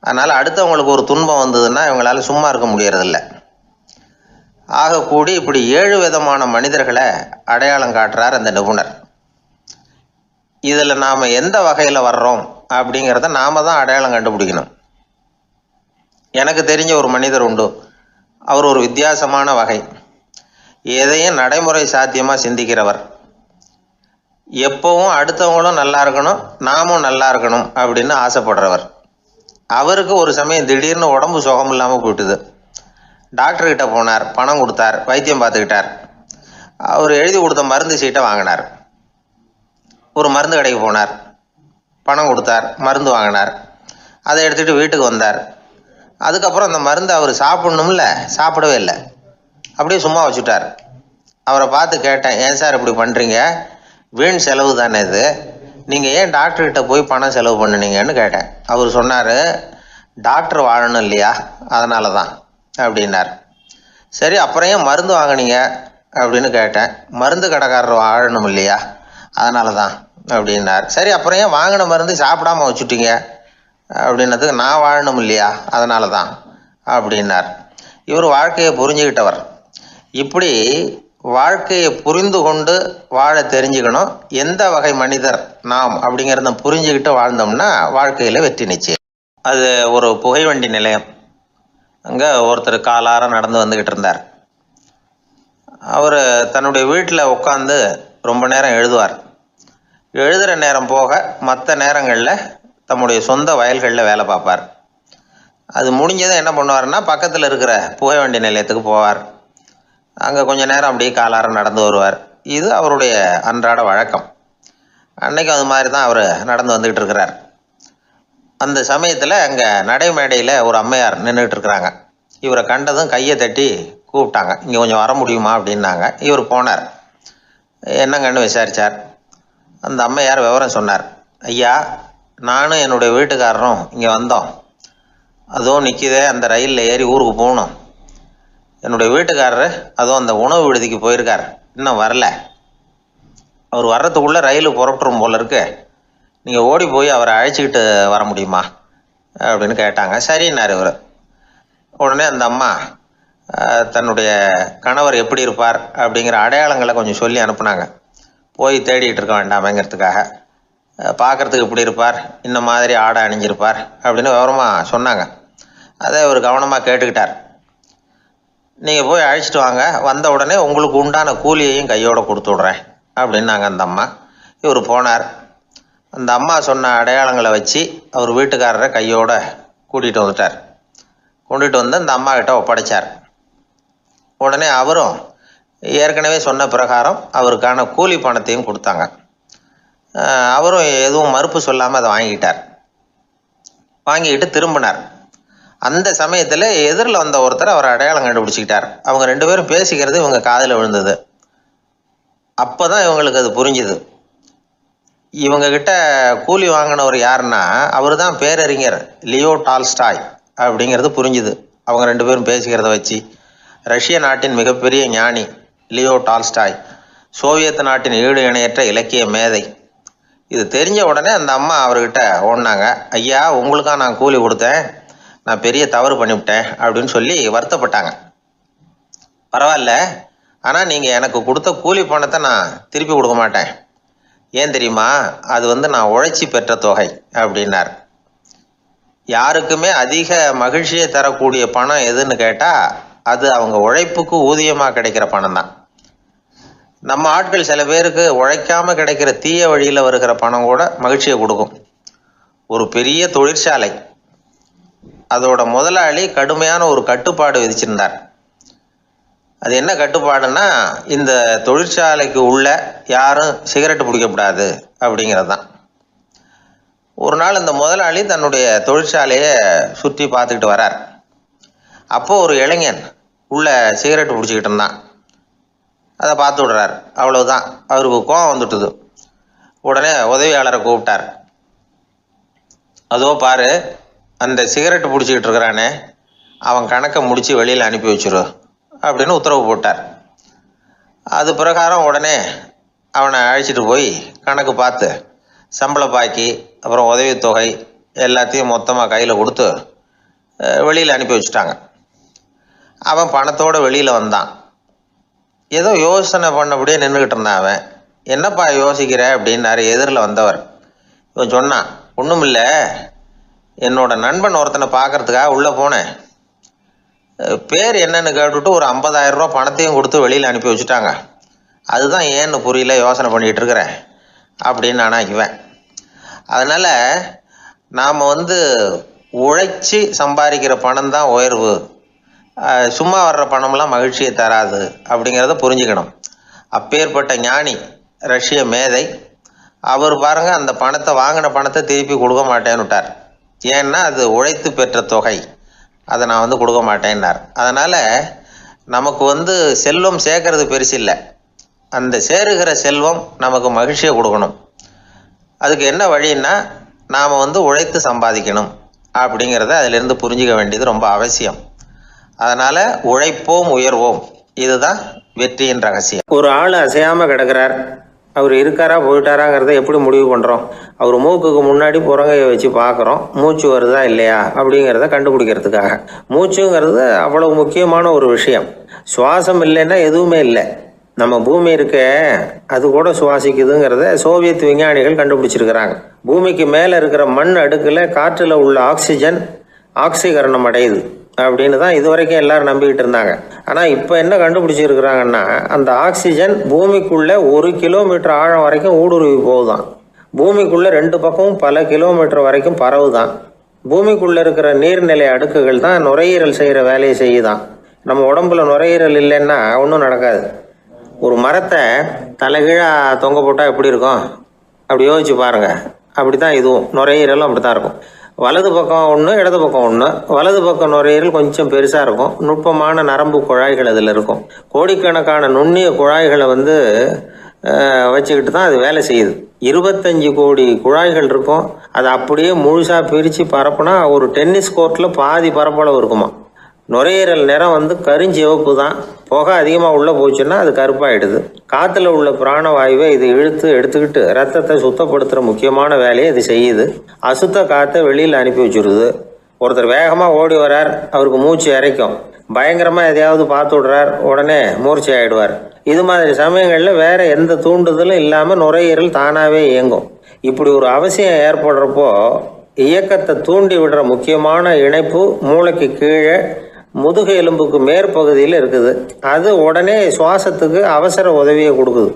அதனால் அடுத்தவங்களுக்கு ஒரு துன்பம் வந்ததுன்னா இவங்களால சும்மா இருக்க முடியறதில்லை. ஆகக்கூடி இப்படி 7 விதமான மனிதர்களை அடையாளம் காட்டுறார் அந்த நிபுணர். இதில் நாம் எந்த வகையில் வர்றோம் அப்படிங்கிறத நாம் தான் அடையாளம் கண்டுபிடிக்கணும். எனக்கு தெரிஞ்ச ஒரு மனிதர் உண்டு. அவர் ஒரு வித்தியாசமான வகை. எதையும் நடைமுறை சாத்தியமாக சிந்திக்கிறவர். எப்பவும் அடுத்தவங்களும் நல்லா இருக்கணும், நாமும் நல்லா இருக்கணும் அப்படின்னு ஆசைப்படுறவர். அவருக்கு ஒரு சமயம் திடீர்னு உடம்பு சுகம் இல்லாமல் போயிட்டுது. டாக்டர்கிட்ட போனார், பணம் கொடுத்தார், வைத்தியம் பார்த்துக்கிட்டார். அவர் எழுதி கொடுத்த மருந்து சீட்டை வாங்கினார். ஒரு மருந்து கடைக்கு போனார், பணம் கொடுத்தார், மருந்து வாங்கினார். அதை எடுத்துகிட்டு வீட்டுக்கு வந்தார். அதுக்கப்புறம் அந்த மருந்து அவர் சாப்பிட்ணும்ல, சாப்பிடவே இல்லை, அப்படியே சும்மா வச்சுட்டார். அவரை பார்த்து கேட்டேன், ஏன் சார் இப்படி பண்ணுறீங்க, வீண் செலவு தானே இது, நீங்கள் ஏன் டாக்டர்கிட்ட போய் பணம் செலவு பண்ணினீங்கன்னு கேட்டேன். அவர் சொன்னார், டாக்டர் வாழணும் இல்லையா, அதனால தான் அப்படின்னார். சரி, அப்புறம் ஏன் மருந்து வாங்கினீங்க அப்படின்னு கேட்டேன். மருந்து கடைக்காரர் வாழணும் இல்லையா, அதனால தான் அப்படின்னார். சரி, அப்புறம் ஏன் வாங்கின மருந்து சாப்பிடாம வச்சுட்டீங்க அப்படின்னதுக்கு, நான் வாழணும் இல்லையா அதனால தான் அப்படின்னார். இவர் வாழ்க்கையை புரிஞ்சுக்கிட்டவர். இப்படி வாழ்க்கையை புரிந்து கொண்டு வாழ தெரிஞ்சுக்கணும். எந்த வகை மனிதர் நாம் அப்படிங்கிறத புரிஞ்சுக்கிட்டு வாழ்ந்தோம்னா வாழ்க்கையில் வெற்றி நிச்சயம். அது ஒரு புகைவண்டி நிலையம். அங்கே ஒருத்தர் காலார நடந்து வந்துக்கிட்டு இருந்தார். அவர் தன்னுடைய வீட்டில் உட்காந்து ரொம்ப நேரம் எழுதுவார். எழுதுகிற நேரம் போக மற்ற நேரங்களில் தம்முடைய சொந்த வயல்களில் வேலை பார்ப்பார். அது முடிஞ்சதும் என்ன பண்ணுவார்னா பக்கத்தில் இருக்கிற புகை வண்டி நிலையத்துக்கு போவார். அங்கே கொஞ்சம் நேரம் அப்படியே காலார நடந்து வருவார். இது அவருடைய அன்றாட வழக்கம். அன்னைக்கும் அது மாதிரி தான் அவர் நடந்து வந்துக்கிட்டு இருக்கிறார். அந்த சமயத்தில் அங்கே நடைமேடையில் ஒரு அம்மையார் நின்றுட்டு இருக்கிறாங்க. இவரை கண்டதும் கையை தட்டி கூப்பிட்டாங்க. இங்கே கொஞ்சம் வர முடியுமா அப்படின்னாங்க. இவர் போனார். என்னங்கன்னு விசாரித்தார். அந்த அம்மையார் விவரம் சொன்னார். ஐயா, நானும் என்னுடைய வீட்டுக்காரரும் இங்கே வந்தோம். அதுவும் நிற்கிதே, அந்த ரயிலில் ஏறி ஊருக்கு போகணும். என்னுடைய வீட்டுக்காரரு அதுவும் அந்த உணவு விடுதிக்கு போயிருக்கார், இன்னும் வரல. அவர் வர்றதுக்குள்ளே ரயில் புறப்பட்டுரும் போல இருக்கு. நீங்கள் ஓடி போய் அவரை அழைச்சிக்கிட்டு வர முடியுமா அப்படின்னு கேட்டாங்க. சரின்னார் இவர். உடனே அந்த அம்மா தன்னுடைய கணவர் எப்படி இருப்பார் அப்படிங்கிற அடையாளங்களை கொஞ்சம் சொல்லி அனுப்புனாங்க. போய் தேடிட்டு இருக்க வேண்டாமேங்கிறதுக்காக. பார்க்குறதுக்கு இப்படி இருப்பார், இந்த மாதிரி ஆடை அணிஞ்சிருப்பார் அப்படின்னு விவரமாக சொன்னாங்க. அதை இவர் கவனமாக கேட்டுக்கிட்டார். நீங்கள் போய் அழைச்சிட்டு வாங்க, வந்த உடனே உங்களுக்கு உண்டான கூலியையும் கையோடு கொடுத்து விட்றேன் அப்படின்னாங்க அந்த அம்மா. இவர் போனார். அந்த அம்மா சொன்ன அடையாளங்களை வச்சு அவர் வீட்டுக்காரரை கையோட கூட்டிகிட்டு வந்துட்டார். கொண்டுட்டு வந்து அந்த அம்மா கிட்ட ஒப்படைச்சார். உடனே அவரும் ஏற்கனவே சொன்ன பிரகாரம் அவருக்கான கூலி பணத்தையும் கொடுத்தாங்க. அவரும் எதுவும் மறுப்பு சொல்லாமல் அதை வாங்கிட்டார். வாங்கிக்கிட்டு திரும்பினார். அந்த சமயத்தில் எதிரில் வந்த ஒருத்தர் அவர் அடையாளம் கண்டுபிடிச்சிக்கிட்டார். அவங்க 2 பேரும் பேசிக்கிறது இவங்க காதில் விழுந்தது. அப்போ தான் இவங்களுக்கு அது புரிஞ்சுது. இவங்கக்கிட்ட கூலி வாங்கினவர் யாருன்னா அவர் தான் பேரறிஞர் லியோ டால்ஸ்டாய் அப்படிங்கிறது புரிஞ்சுது. அவங்க 2 பேரும் பேசிக்கிறத வச்சு ரஷ்ய நாட்டின் மிகப்பெரிய ஞானி லியோ டால்ஸ்டாய், சோவியத் நாட்டின் ஈடு இணையற்ற இலக்கிய மேதை. இது தெரிஞ்ச உடனே அந்த அம்மா அவர்கிட்ட ஓடினாங்க. ஐயா, உங்களுக்காக நான் கூலி கொடுத்தேன், நான் பெரிய தவறு பண்ணிவிட்டேன் அப்படின்னு சொல்லி வருத்தப்பட்டாங்க. பரவாயில்ல, ஆனால் நீங்கள் எனக்கு கொடுத்த கூலி பணத்தை நான் திருப்பி கொடுக்க மாட்டேன். ஏன் தெரியுமா? அது நான் உழைச்சி பெற்ற தொகை அப்படின்னார். யாருக்குமே அதிக மகிழ்ச்சியை தரக்கூடிய பணம் எதுன்னு கேட்டால் அது அவங்க உழைப்புக்கு ஊதியமாக கிடைக்கிற பணம் தான். நம்ம ஆட்கள் சில பேருக்கு உழைக்காமல் கிடைக்கிற தீய வழியில் வருகிற பணம் கூட மகிழ்ச்சியை கொடுக்கும். ஒரு பெரிய தொழிற்சாலை, அதோட முதலாளி கடுமையான ஒரு கட்டுப்பாடு விதிச்சிருந்தார். அது என்ன கட்டுப்பாடுன்னா, இந்த தொழிற்சாலைக்கு உள்ள யாரும் சிகரெட்டு பிடிக்கக்கூடாது அப்படிங்கிறது தான். ஒரு நாள் இந்த முதலாளி தன்னுடைய தொழிற்சாலையை சுற்றி பார்த்துக்கிட்டு வரார். அப்போது ஒரு இளைஞன் உள்ள சிகரெட்டு பிடிச்சிக்கிட்டு இருந்தான். அதை பார்த்து விடுறார். அவ்வளவுதான், அவருக்கு கோபம் வந்துட்டுது. உடனே உதவியாளரை கூப்பிட்டார். அதோ பாரு, அந்த சிகரெட்டு பிடிச்சிக்கிட்டு இருக்கிறானே, அவன் கணக்கை முடித்து வெளியில் அனுப்பி வச்சிரு அப்படின்னு உத்தரவு போட்டார். அது பிரகாரம் உடனே அவனை அழைச்சிட்டு போய் கணக்கு பார்த்து சம்பள பாக்கி அப்புறம் உதவித்தொகை எல்லாத்தையும் மொத்தமாக கையில் கொடுத்து வெளியில் அனுப்பி வச்சுட்டாங்க. அவன் பணத்தோடு வெளியில் வந்தான். ஏதோ யோசனை பண்ணபடியே நின்றுக்கிட்டு இருந்தான். அவன் என்னப்பா யோசிக்கிற அப்படின்னாரு எதிரில் வந்தவர். இவன் சொன்னான், ஒன்றும் இல்லை, என்னோட நண்பன் ஒருத்தனை பார்க்கறதுக்காக உள்ளே போனேன். பேர் என்னன்னு கேட்டுவிட்டு ஒரு 50,000 ரூபா பணத்தையும் கொடுத்து வெளியில் அனுப்பி வச்சுட்டாங்க. அதுதான் ஏன்னு புரியல, யோசனை பண்ணிகிட்டு இருக்கிறேன் அப்படின்னு நானா இவன். அதனால் நாம் உழைச்சி சம்பாதிக்கிற பணம் தான் உயர்வு, சும்மா வர்ற பணம்லாம் மகிழ்ச்சியை தராது அப்படிங்கிறத புரிஞ்சுக்கணும். அப்பேற்பட்ட ஞானி ரஷ்ய மேதை அவர் பாருங்க, அந்த பணத்தை வாங்கின பணத்தை திருப்பி கொடுக்க மாட்டேன்னு விட்டார். ஏன்னா அது உழைத்து பெற்ற தொகை, அதை நான் கொடுக்க மாட்டேன்னார். அதனால் நமக்கு செல்வம் சேர்க்கறது பெருசு இல்லை, அந்த சேருகிற செல்வம் நமக்கு மகிழ்ச்சியை கொடுக்கணும். அதுக்கு என்ன வழின்னா நாம் உழைத்து சம்பாதிக்கணும் அப்படிங்கிறத அதிலிருந்து புரிஞ்சிக்க வேண்டியது ரொம்ப அவசியம். அதனால் உழைப்போம் உயர்வோம், இதுதான் வெற்றியின் ரகசியம். ஒரு ஆள் அசையாமல் கிடக்கிறார், அவர் இருக்காரா போயிட்டாராங்கிறத எப்படி முடிவு பண்ணுறோம்? அவர் மூக்குக்கு முன்னாடி புறங்கையை வச்சு பார்க்குறோம், மூச்சு வருதா இல்லையா அப்படிங்கிறத கண்டுபிடிக்கிறதுக்காக. மூச்சுங்கிறது அவ்வளவு முக்கியமான ஒரு விஷயம். சுவாசம் இல்லைன்னா எதுவுமே இல்லை. நம்ம பூமி இருக்க அது கூட சுவாசிக்குதுங்கிறத சோவியத் விஞ்ஞானிகள் கண்டுபிடிச்சிருக்கிறாங்க. பூமிக்கு மேலே இருக்கிற மண் அடுக்கில் காற்றில் உள்ள ஆக்சிஜன் ஆக்சிகரணம் அடையுது அப்படின்னு தான் இது வரைக்கும் எல்லாரும் நம்பிக்கிட்டு இருந்தாங்க. ஆனால் இப்போ என்ன கண்டுபிடிச்சிருக்கிறாங்கன்னா, அந்த ஆக்சிஜன் பூமிக்குள்ளே 1 கிலோமீட்டர் ஆழம் வரைக்கும் ஊடுருவி போகுதான். பூமிக்குள்ளே 2 பக்கமும் பல கிலோமீட்டர் வரைக்கும் பரவுதான். பூமிக்குள்ளே இருக்கிற நீர்நிலை அடுக்குகள் தான் நுரையீரல் செய்கிற வேலையை செய்யுதான். நம்ம உடம்புல நுரையீரல் இல்லைன்னா ஒன்றும் நடக்காது. ஒரு மரத்தை தலைகீழாக தொங்க போட்டால் எப்படி இருக்கும் அப்படி யோசிச்சு பாருங்கள். அப்படி தான் இதுவும் நுரையீரலும் அப்படி தான் இருக்கும். வலது பக்கம் ஒன்று, இடது பக்கம் ஒன்று. வலது பக்கம் நுரையீரல் கொஞ்சம் பெருசாக இருக்கும். நுட்பமான நரம்பு குழாய்கள் அதில் இருக்கும். கோடிக்கணக்கான நுண்ணிய குழாய்களை வச்சுக்கிட்டு தான் அது வேலை செய்யுது. 25 கோடி குழாய்கள் இருக்கும். அதை அப்படியே முழுசாக பிரித்து பரப்புனா ஒரு டென்னிஸ் கோர்ட்டில் பாதி பரப்பளவு இருக்குமா. நுரையீரல் நிறம் கருஞ்சிவப்பு தான். புகை அதிகமாக உள்ளே போச்சுன்னா அது கருப்பாயிடுது. காற்றுல உள்ள பிராணவாயுவை இது இழுத்து எடுத்துக்கிட்டு ரத்தத்தை சுத்தப்படுத்துகிற முக்கியமான வேலையை இது செய்யுது. அசுத்த காற்றை வெளியில் அனுப்பி வச்சுருது. ஒருத்தர் வேகமாக ஓடி வரார், அவருக்கு மூச்சு இறைக்கும். பயங்கரமாக எதையாவது பார்த்து விடுறார், உடனே மூர்ச்சி ஆகிடுவார். இது மாதிரி சமயங்களில் வேறு எந்த தூண்டுதலும் இல்லாமல் நுரையீரல் தானாகவே இயங்கும். இப்படி ஒரு அவசியம் ஏற்படுறப்போ இயக்கத்தை தூண்டி விடுற முக்கியமான இணைப்பு மூளைக்கு கீழே முதுகு எலும்புக்கு மேற்பகுதியில் இருக்குது. அது உடனே சுவாசத்துக்கு அவசர உதவியை கொடுக்குது.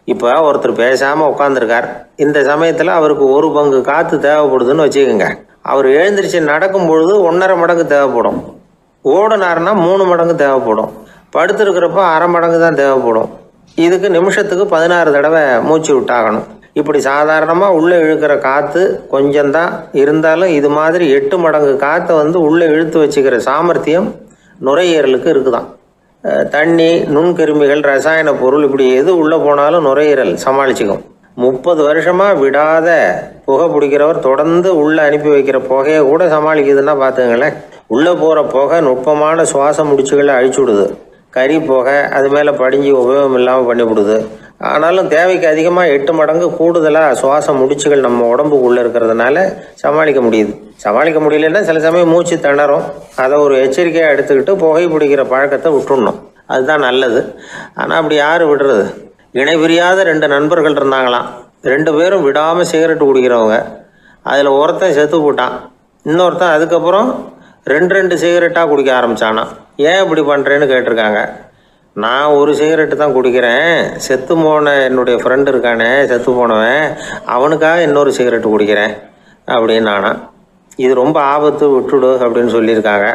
இப்போ ஒருத்தர் பேசாமல் உட்காந்துருக்கார். இந்த சமயத்தில் அவருக்கு 1 பங்கு காற்று தேவைப்படுதுன்னு வச்சுக்கோங்க. அவர் எழுந்திரிச்சு நடக்கும் பொழுது 1.5 மடங்கு தேவைப்படும். ஓடினார்னா 3 மடங்கு தேவைப்படும். படுத்திருக்கிறப்ப 1/2 மடங்கு தான் தேவைப்படும். இதுக்கு நிமிஷத்துக்கு 16 தடவை மூச்சு விட்டாகணும். இப்படி சாதாரணமாக உள்ளே இழுக்கிற காற்று கொஞ்சம்தான் இருந்தாலும் இது மாதிரி 8 மடங்கு காற்றை உள்ளே இழுத்து வச்சுக்கிற சாமர்த்தியம் நுரையீரலுக்கு இருக்குதான். தண்ணி, நுண்கிருமிகள், ரசாயன பொருள் இப்படி எது உள்ளே போனாலும் நுரையீரல் சமாளிச்சுக்கும். 30 வருஷமாக விடாத புகை பிடிக்கிறவர் தொடர்ந்து உள்ளே அனுப்பி வைக்கிற புகையை கூட சமாளிக்குதுன்னா பார்த்துங்களேன். உள்ளே போகிற புகை நுட்பமான சுவாச முடிச்சுகளை அழிச்சு விடுது. கறி புகை அது மேலே படிஞ்சு உபயோகம் இல்லாமல் பண்ணிவிடுது. ஆனாலும் தேவைக்கு அதிகமாக 8 மடங்கு கூடுதலாக சுவாச முடிச்சுகள் நம்ம உடம்புக்குள்ளே இருக்கிறதுனால சமாளிக்க முடியுது. சமாளிக்க முடியலன்னா சில சமயம் மூச்சு திணறும். அதை ஒரு எச்சரிக்கையாக எடுத்துக்கிட்டு புகை பிடிக்கிற பழக்கத்தை விட்டுடணும். அதுதான் நல்லது. ஆனால் அப்படி யார் விடுறது? இணை பிரியாத 2 நண்பர்கள் இருந்தாங்களாம். 2 பேரும் விடாமல் சிகரெட்டு குடிக்கிறவங்க. அதில் ஒருத்தன் செத்து போட்டான். இன்னொருத்தன் அதுக்கப்புறம் 2 சிகரெட்டாக குடிக்க ஆரம்பித்தானா. ஏன் இப்படி பண்ணுறேன்னு கேட்டிருக்காங்க. நான் 1 சிகரெட்டு தான் குடிக்கிறேன், செத்து போன என்னுடைய ஃப்ரெண்டு இருக்கானே செத்து போனவன், அவனுக்காக இன்னொரு சிகரெட்டு குடிக்கிறேன் அப்படின்னு நானா. இது ரொம்ப ஆபத்து, விட்டுடு அப்படின்னு சொல்லியிருக்காங்க.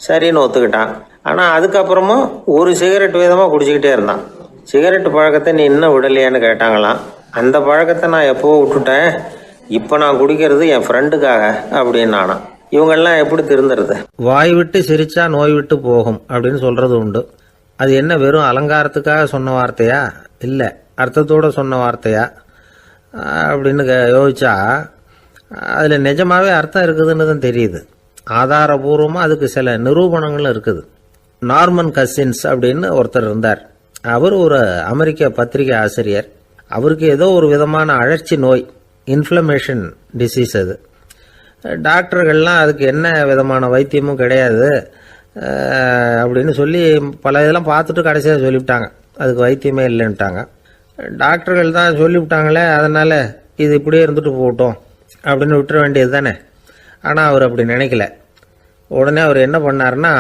சரின்னு ஒத்துக்கிட்டான். ஆனால் அதுக்கப்புறமும் 1 சிகரெட் வீதமாக குடிச்சிக்கிட்டே இருந்தான். சிகரெட்டு பழக்கத்தை நீ இன்னும் விடலையான்னு கேட்டாங்களாம். அந்த பழக்கத்தை நான் எப்போவோ விட்டுட்டேன், இப்போ நான் குடிக்கிறது என் ஃப்ரெண்டுக்காக அப்படின்னு நானா. இவங்கெல்லாம் எப்படி திருந்துறது? வாய் விட்டு சிரிச்சா நோய் விட்டு போகும் அப்படின்னு சொல்கிறது உண்டு. அது என்ன வெறும் அலங்காரத்துக்காக சொன்ன வார்த்தையா, இல்லை அர்த்தத்தோடு சொன்ன வார்த்தையா அப்படின்னு யோசிச்சா அதில் நிஜமாகவே அர்த்தம் இருக்குதுன்னு தான் தெரியுது. ஆதாரபூர்வமாக அதுக்கு சில நிரூபணங்களும் இருக்குது. நார்மன் கசின்ஸ் அப்படின்னு ஒருத்தர் இருந்தார். அவர் ஒரு அமெரிக்க பத்திரிகை ஆசிரியர். அவருக்கு ஏதோ ஒரு விதமான அழற்சி நோய், இன்ஃப்ளமேஷன் டிசீஸ். அது டாக்டர்கள்லாம் அதுக்கு என்ன விதமான வைத்தியமும் கிடையாது அப்படின்னு சொல்லி பல இதெல்லாம் பார்த்துட்டு கடைசியாக சொல்லிவிட்டாங்க அதுக்கு வைத்தியமே இல்லைன்ட்டாங்க. டாக்டர்கள் தான் சொல்லிவிட்டாங்களே, அதனால் இது இப்படியே இருந்துட்டு போகட்டும் அப்படின்னு விட்டுற வேண்டியது தானே. ஆனால் அவர் அப்படி நினைக்கல. உடனே அவர் என்ன பண்ணார்னா,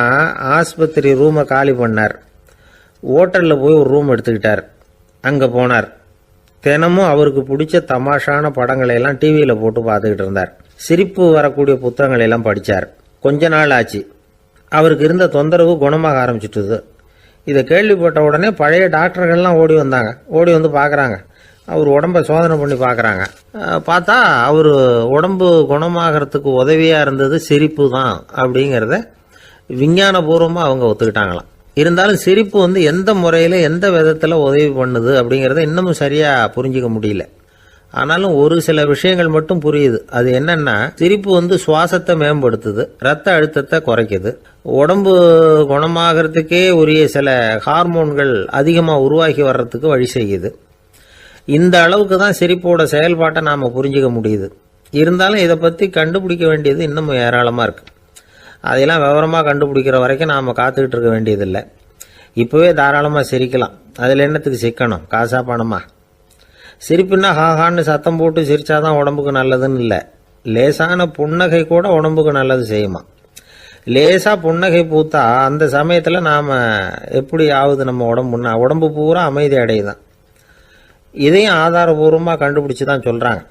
ஆஸ்பத்திரி ரூமை காலி பண்ணார். ஹோட்டலில் போய் ஒரு ரூம் எடுத்துக்கிட்டார். அங்கே போனார். தினமும் அவருக்கு பிடிச்ச தமாஷான படங்களை எல்லாம் டிவியில் போட்டு பார்த்துக்கிட்டு இருந்தார். சிரிப்பு வரக்கூடிய புத்தகங்களை எல்லாம் படித்தார். கொஞ்ச நாள் ஆச்சு, அவருக்கு இருந்த தொந்தரவு குணமாக ஆரம்பிச்சிட்டுது. இதை கேள்விப்பட்ட உடனே பழைய டாக்டர்கள்லாம் ஓடி வந்தாங்க. ஓடி வந்து பார்க்குறாங்க. அவர் உடம்பை சோதனை பண்ணி பார்க்குறாங்க. பார்த்தா அவர் உடம்பு குணமாகறதுக்கு உதவியாக இருந்தது சிரிப்பு தான் அப்படிங்கிறத விஞ்ஞானபூர்வமாக அவங்க ஒத்துக்கிட்டாங்களாம். இருந்தாலும் சிரிப்பு எந்த முறையில் எந்த விதத்தில் உதவி பண்ணுது அப்படிங்கிறத இன்னமும் சரியாக புரிஞ்சிக்க முடியல. ஆனாலும் ஒரு சில விஷயங்கள் மட்டும் புரியுது. அது என்னன்னா, சிரிப்பு சுவாசத்தை மேம்படுத்துது, ரத்த அழுத்தத்தை குறைக்குது, உடம்பு குணமாகறதுக்கே உரிய சில ஹார்மோன்கள் அதிகமாக உருவாகி வர்றதுக்கு வழி செய்யுது. இந்த அளவுக்கு தான் சிரிப்போட செயல்பாட்டை நாம் புரிஞ்சிக்க முடியுது. இருந்தாலும் இதை பற்றி கண்டுபிடிக்க வேண்டியது இன்னமும் ஏராளமாக இருக்குது. அதையெல்லாம் விவரமாக கண்டுபிடிக்கிற வரைக்கும் நாம் காத்துக்கிட்டு இருக்க வேண்டியதில்லை. இப்போவே தாராளமாக சிரிக்கலாம். அதில் என்னத்துக்கு சிக்கணும்? காசா பணமா? சிரிப்புன்னா ஹாஹான்னு சத்தம் போட்டு சிரிச்சாதான் உடம்புக்கு நல்லதுன்னு இல்லை. லேசான புன்னகை கூட உடம்புக்கு நல்லது செய்யுமா. லேசாக புன்னகை பூத்தா அந்த சமயத்தில் நாம் எப்படி ஆகுது, நம்ம உடம்பு பூரா அமைதி அடையுதான். இதையும் ஆதாரபூர்வமாக கண்டுபிடிச்சி தான் சொல்கிறாங்க.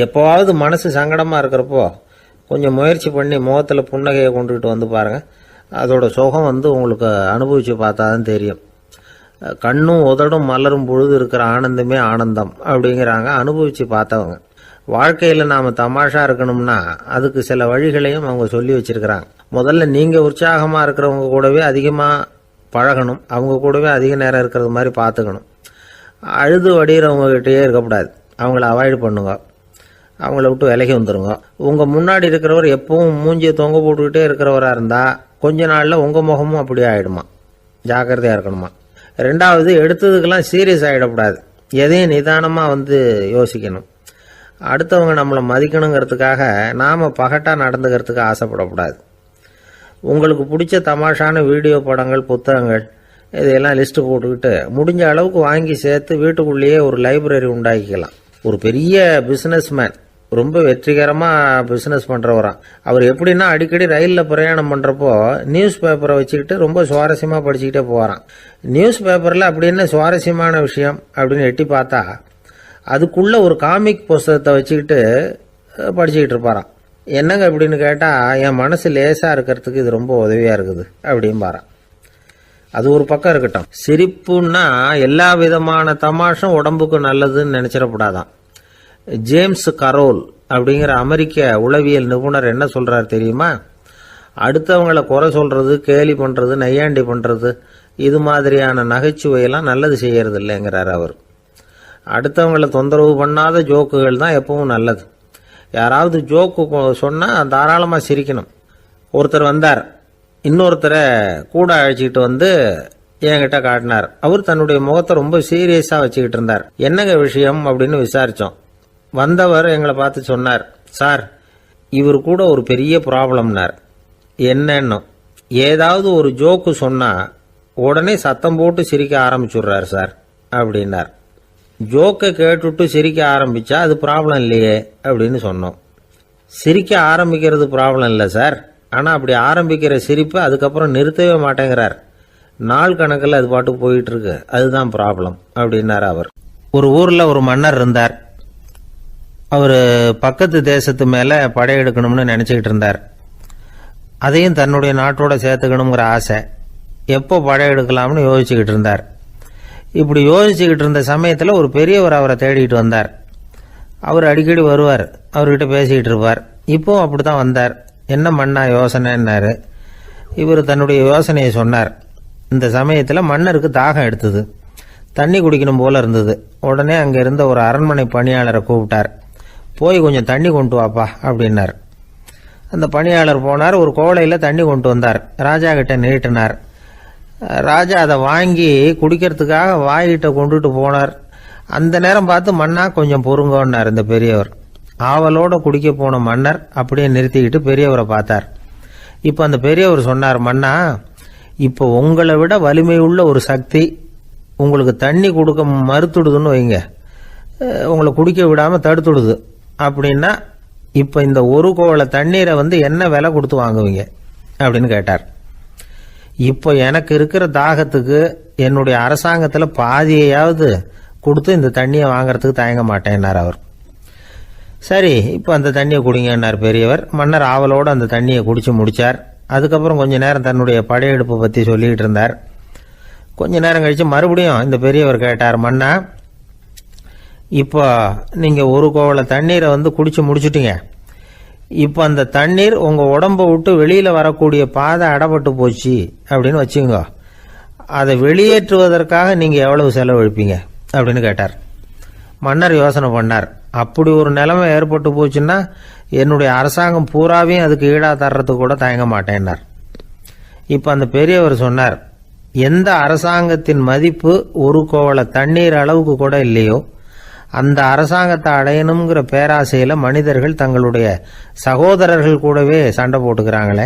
எப்போவாவது மனசு சங்கடமாக இருக்கிறப்போ கொஞ்சம் முயற்சி பண்ணி முகத்தில் புன்னகையை கொண்டுகிட்டு வந்து பாருங்கள். அதோட சுகம் உங்களுக்கு அனுபவித்து பார்த்தா தான் தெரியும். கண்ணும் உதடும் மலரும் பொழுது இருக்கிற ஆனந்தமே ஆனந்தம் அப்படிங்கிறாங்க அனுபவித்து பார்த்தவங்க. வாழ்க்கையில் நாம் தமாஷா இருக்கணும்னா அதுக்கு சில வழிகளையும் அவங்க சொல்லி வச்சிருக்கிறாங்க. முதல்ல நீங்கள் உற்சாகமாக இருக்கிறவங்க கூடவே அதிகமாக பழகணும், அவங்க கூடவே அதிக நேரம் இருக்கிறது மாதிரி பார்த்துக்கணும். அழுது வடிகிறவங்ககிட்டயே இருக்கக்கூடாது, அவங்கள அவாய்டு பண்ணுங்க, அவங்கள விட்டு விலகி வந்துடுங்க. உங்கள் முன்னாடி இருக்கிறவர் எப்பவும் மூஞ்சியை தொங்க போட்டுக்கிட்டே இருக்கிறவராக இருந்தால் கொஞ்ச நாளில் உங்கள் முகமும் அப்படியே ஆகிடுமா, ஜாக்கிரதையாக இருக்கணுமா. ரெண்டாவது, எடுத்ததுக்கெல்லாம் சீரியஸ் ஆகிடக்கூடாது, எதையும் நிதானமாக யோசிக்கணும். அடுத்தவங்க நம்மளை மதிக்கணுங்கிறதுக்காக நாம் பகட்டாக நடந்துக்கிறதுக்கு ஆசைப்படக்கூடாது. உங்களுக்கு பிடிச்ச தமாஷான வீடியோ படங்கள், புத்தகங்கள் இதையெல்லாம் லிஸ்ட்டு போட்டுக்கிட்டு முடிஞ்ச அளவுக்கு வாங்கி சேர்த்து வீட்டுக்குள்ளேயே ஒரு லைப்ரரி உண்டாக்கிக்கலாம். ஒரு பெரிய பிஸ்னஸ்மேன், ரொம்ப வெற்றிகரமாக பிஸ்னஸ் பண்ணுறவராம். அவர் எப்படின்னா அடிக்கடி ரயிலில் பிரயாணம் பண்ணுறப்போ நியூஸ் பேப்பரை வச்சுக்கிட்டு ரொம்ப சுவாரஸ்யமாக படிச்சுக்கிட்டே போகிறான். நியூஸ் பேப்பரில் அப்படி என்ன சுவாரஸ்யமான விஷயம் அப்படின்னு எட்டி பார்த்தா அதுக்குள்ளே ஒரு காமிக் புஸ்தகத்தை வச்சுக்கிட்டு படிச்சுக்கிட்டு இருப்பாராம். என்னங்க அப்படின்னு கேட்டால், என் மனசு லேசாக இருக்கிறதுக்கு இது ரொம்ப உதவியாக இருக்குது அப்படின்பாரான். அது ஒரு பக்கம் இருக்கட்டும். சிரிப்புன்னா எல்லா விதமான தமாஷும் உடம்புக்கு நல்லதுன்னு நினச்சிடக்கூடாதான். ஜேம்ஸ் கரோல் அப்படிங்கிற அமெரிக்க உளவியல் நிபுணர் என்ன சொல்கிறார் தெரியுமா? அடுத்தவங்களை குறை சொல்கிறது, கேலி பண்ணுறது, நையாண்டி பண்ணுறது, இது மாதிரியான நகைச்சுவையெல்லாம் நல்லது செய்கிறது இல்லைங்கிறார் அவர். அடுத்தவங்களை தொந்தரவு பண்ணாத ஜோக்குகள் தான் எப்பவும் நல்லது. யாராவது ஜோக்கு சொன்னால் தாராளமாக சிரிக்கணும். ஒருத்தர் வந்தார், இன்னொருத்தரை கூட அழைச்சிக்கிட்டு என்கிட்ட காட்டினார். அவர் தன்னுடைய முகத்தை ரொம்ப சீரியஸாக வச்சுக்கிட்டு இருந்தார். என்னங்க விஷயம் அப்படின்னு விசாரித்தோம். வந்தவர் எங்களை பார்த்து சொன்னார், சார், இவர் கூட ஒரு பெரிய ப்ராப்ளம்னார். என்னன்னு, ஏதாவது ஒரு ஜோக்கு சொன்னால் உடனே சத்தம் போட்டு சிரிக்க ஆரம்பிச்சுடுறார் சார் அப்படின்னார். ஜோக்கை கேட்டுட்டு சிரிக்க ஆரம்பித்தா அது ப்ராப்ளம் இல்லையே அப்படின்னு சொன்னோம். சிரிக்க ஆரம்பிக்கிறது ப்ராப்ளம் இல்லை சார், ஆனால் அப்படி ஆரம்பிக்கிற சிரிப்பை அதுக்கப்புறம் நிறுத்தவே மாட்டேங்கிறார். நாள் கணக்கில் அது பாட்டு போயிட்டுருக்கு, அதுதான் ப்ராப்ளம் அப்படின்னார் அவர். ஒரு ஊரில் ஒரு மன்னர் இருந்தார். அவர் பக்கத்து தேசத்து மேலே படையெடுக்கணும்னு நினச்சிக்கிட்டு இருந்தார். அதையும் தன்னுடைய நாட்டோட சேர்த்துக்கணுங்கிற ஆசை. எப்போ படையெடுக்கலாம்னு யோசிச்சுக்கிட்டு இருந்தார். இப்படி யோசிச்சுக்கிட்டு இருந்த சமயத்தில் ஒரு பெரியவர் அவரை தேடிட்டு வந்தார். அவர் அடிக்கடி வருவார், அவர்கிட்ட பேசிக்கிட்டு இருப்பார். இப்போவும் அப்படி தான் வந்தார். என்ன மன்னா யோசனைன்னாரு. இவர் தன்னுடைய யோசனையை சொன்னார். இந்த சமயத்தில் மன்னருக்கு தாகம் எடுத்தது, தண்ணி குடிக்கணும் போல இருந்தது. உடனே அங்கே இருந்த ஒரு அரண்மனை பணியாளரை கூப்பிட்டார். போய் கொஞ்சம் தண்ணி கொண்டு வாப்பா அப்படின்னார். அந்த பணியாளர் போனார், ஒரு கோலையில் தண்ணி கொண்டு வந்தார். ராஜா கிட்ட நீட்டினார். ராஜா அதை வாங்கி குடிக்கிறதுக்காக வாய்கிட்ட கொண்டுட்டு போனார். அந்த நேரம் பார்த்து, மன்னா கொஞ்சம் பொறுங்கன்னார் இந்த பெரியவர். ஆவலோட குடிக்க போன மன்னர் அப்படியே நிறுத்திக்கிட்டு பெரியவரை பார்த்தார். இப்போ அந்த பெரியவர் சொன்னார், மன்னா, இப்போ உங்களை விட வலிமை உள்ள ஒரு சக்தி உங்களுக்கு தண்ணி கொடுக்க மறுத்துடுதுன்னு வைங்க, உங்களை குடிக்க விடாமல் தடுத்துடுது அப்படின்னா, இப்போ இந்த ஒரு கோவளை தண்ணீரை என்ன விலை கொடுத்து வாங்குவீங்க அப்படின்னு கேட்டார். இப்போ எனக்கு இருக்கிற தாகத்துக்கு என்னுடைய அரசாங்கத்தில் பாதியையாவது கொடுத்து இந்த தண்ணியை வாங்கறதுக்கு தயங்க மாட்டேன்னார் அவர். சரி, இப்போ அந்த தண்ணியை குடிங்கன்னார் பெரியவர். மன்னர் ஆவலோடு அந்த தண்ணியை குடிச்சு முடிச்சார். அதுக்கப்புறம் கொஞ்ச நேரம் தன்னுடைய படையெடுப்பை பற்றி சொல்லிக்கிட்டு இருந்தார். கொஞ்ச நேரம் கழித்து மறுபடியும் இந்த பெரியவர் கேட்டார், மன்னா, இப்போ நீங்கள் ஒரு கோவளை தண்ணீரை குடிச்சு முடிச்சுட்டீங்க. இப்போ அந்த தண்ணீர் உங்கள் உடம்பை விட்டு வெளியில் வரக்கூடிய பாதை அடப்பட்டு போச்சு அப்படின்னு வச்சுங்க, அதை வெளியேற்றுவதற்காக நீங்கள் எவ்வளவு செலவழிப்பீங்க அப்படின்னு கேட்டார். மன்னர் யோசனை பண்ணார். அப்படி ஒரு நிலைமை ஏற்பட்டு போச்சுன்னா என்னுடைய அரசாங்கம் பூராவையும் அதுக்கு ஈடாக தர்றதுக்கு கூட தயங்க மாட்டேன்னார். இப்போ அந்த பெரியவர் சொன்னார், எந்த அரசாங்கத்தின் மதிப்பு ஒரு கோவளை தண்ணீர் அளவுக்கு கூட இல்லையோ அந்த அரசாங்கத்தை அடையணுங்கிற பேராசையில் மனிதர்கள் தங்களுடைய சகோதரர்கள் கூடவே சண்டை போட்டுக்கிறாங்களே,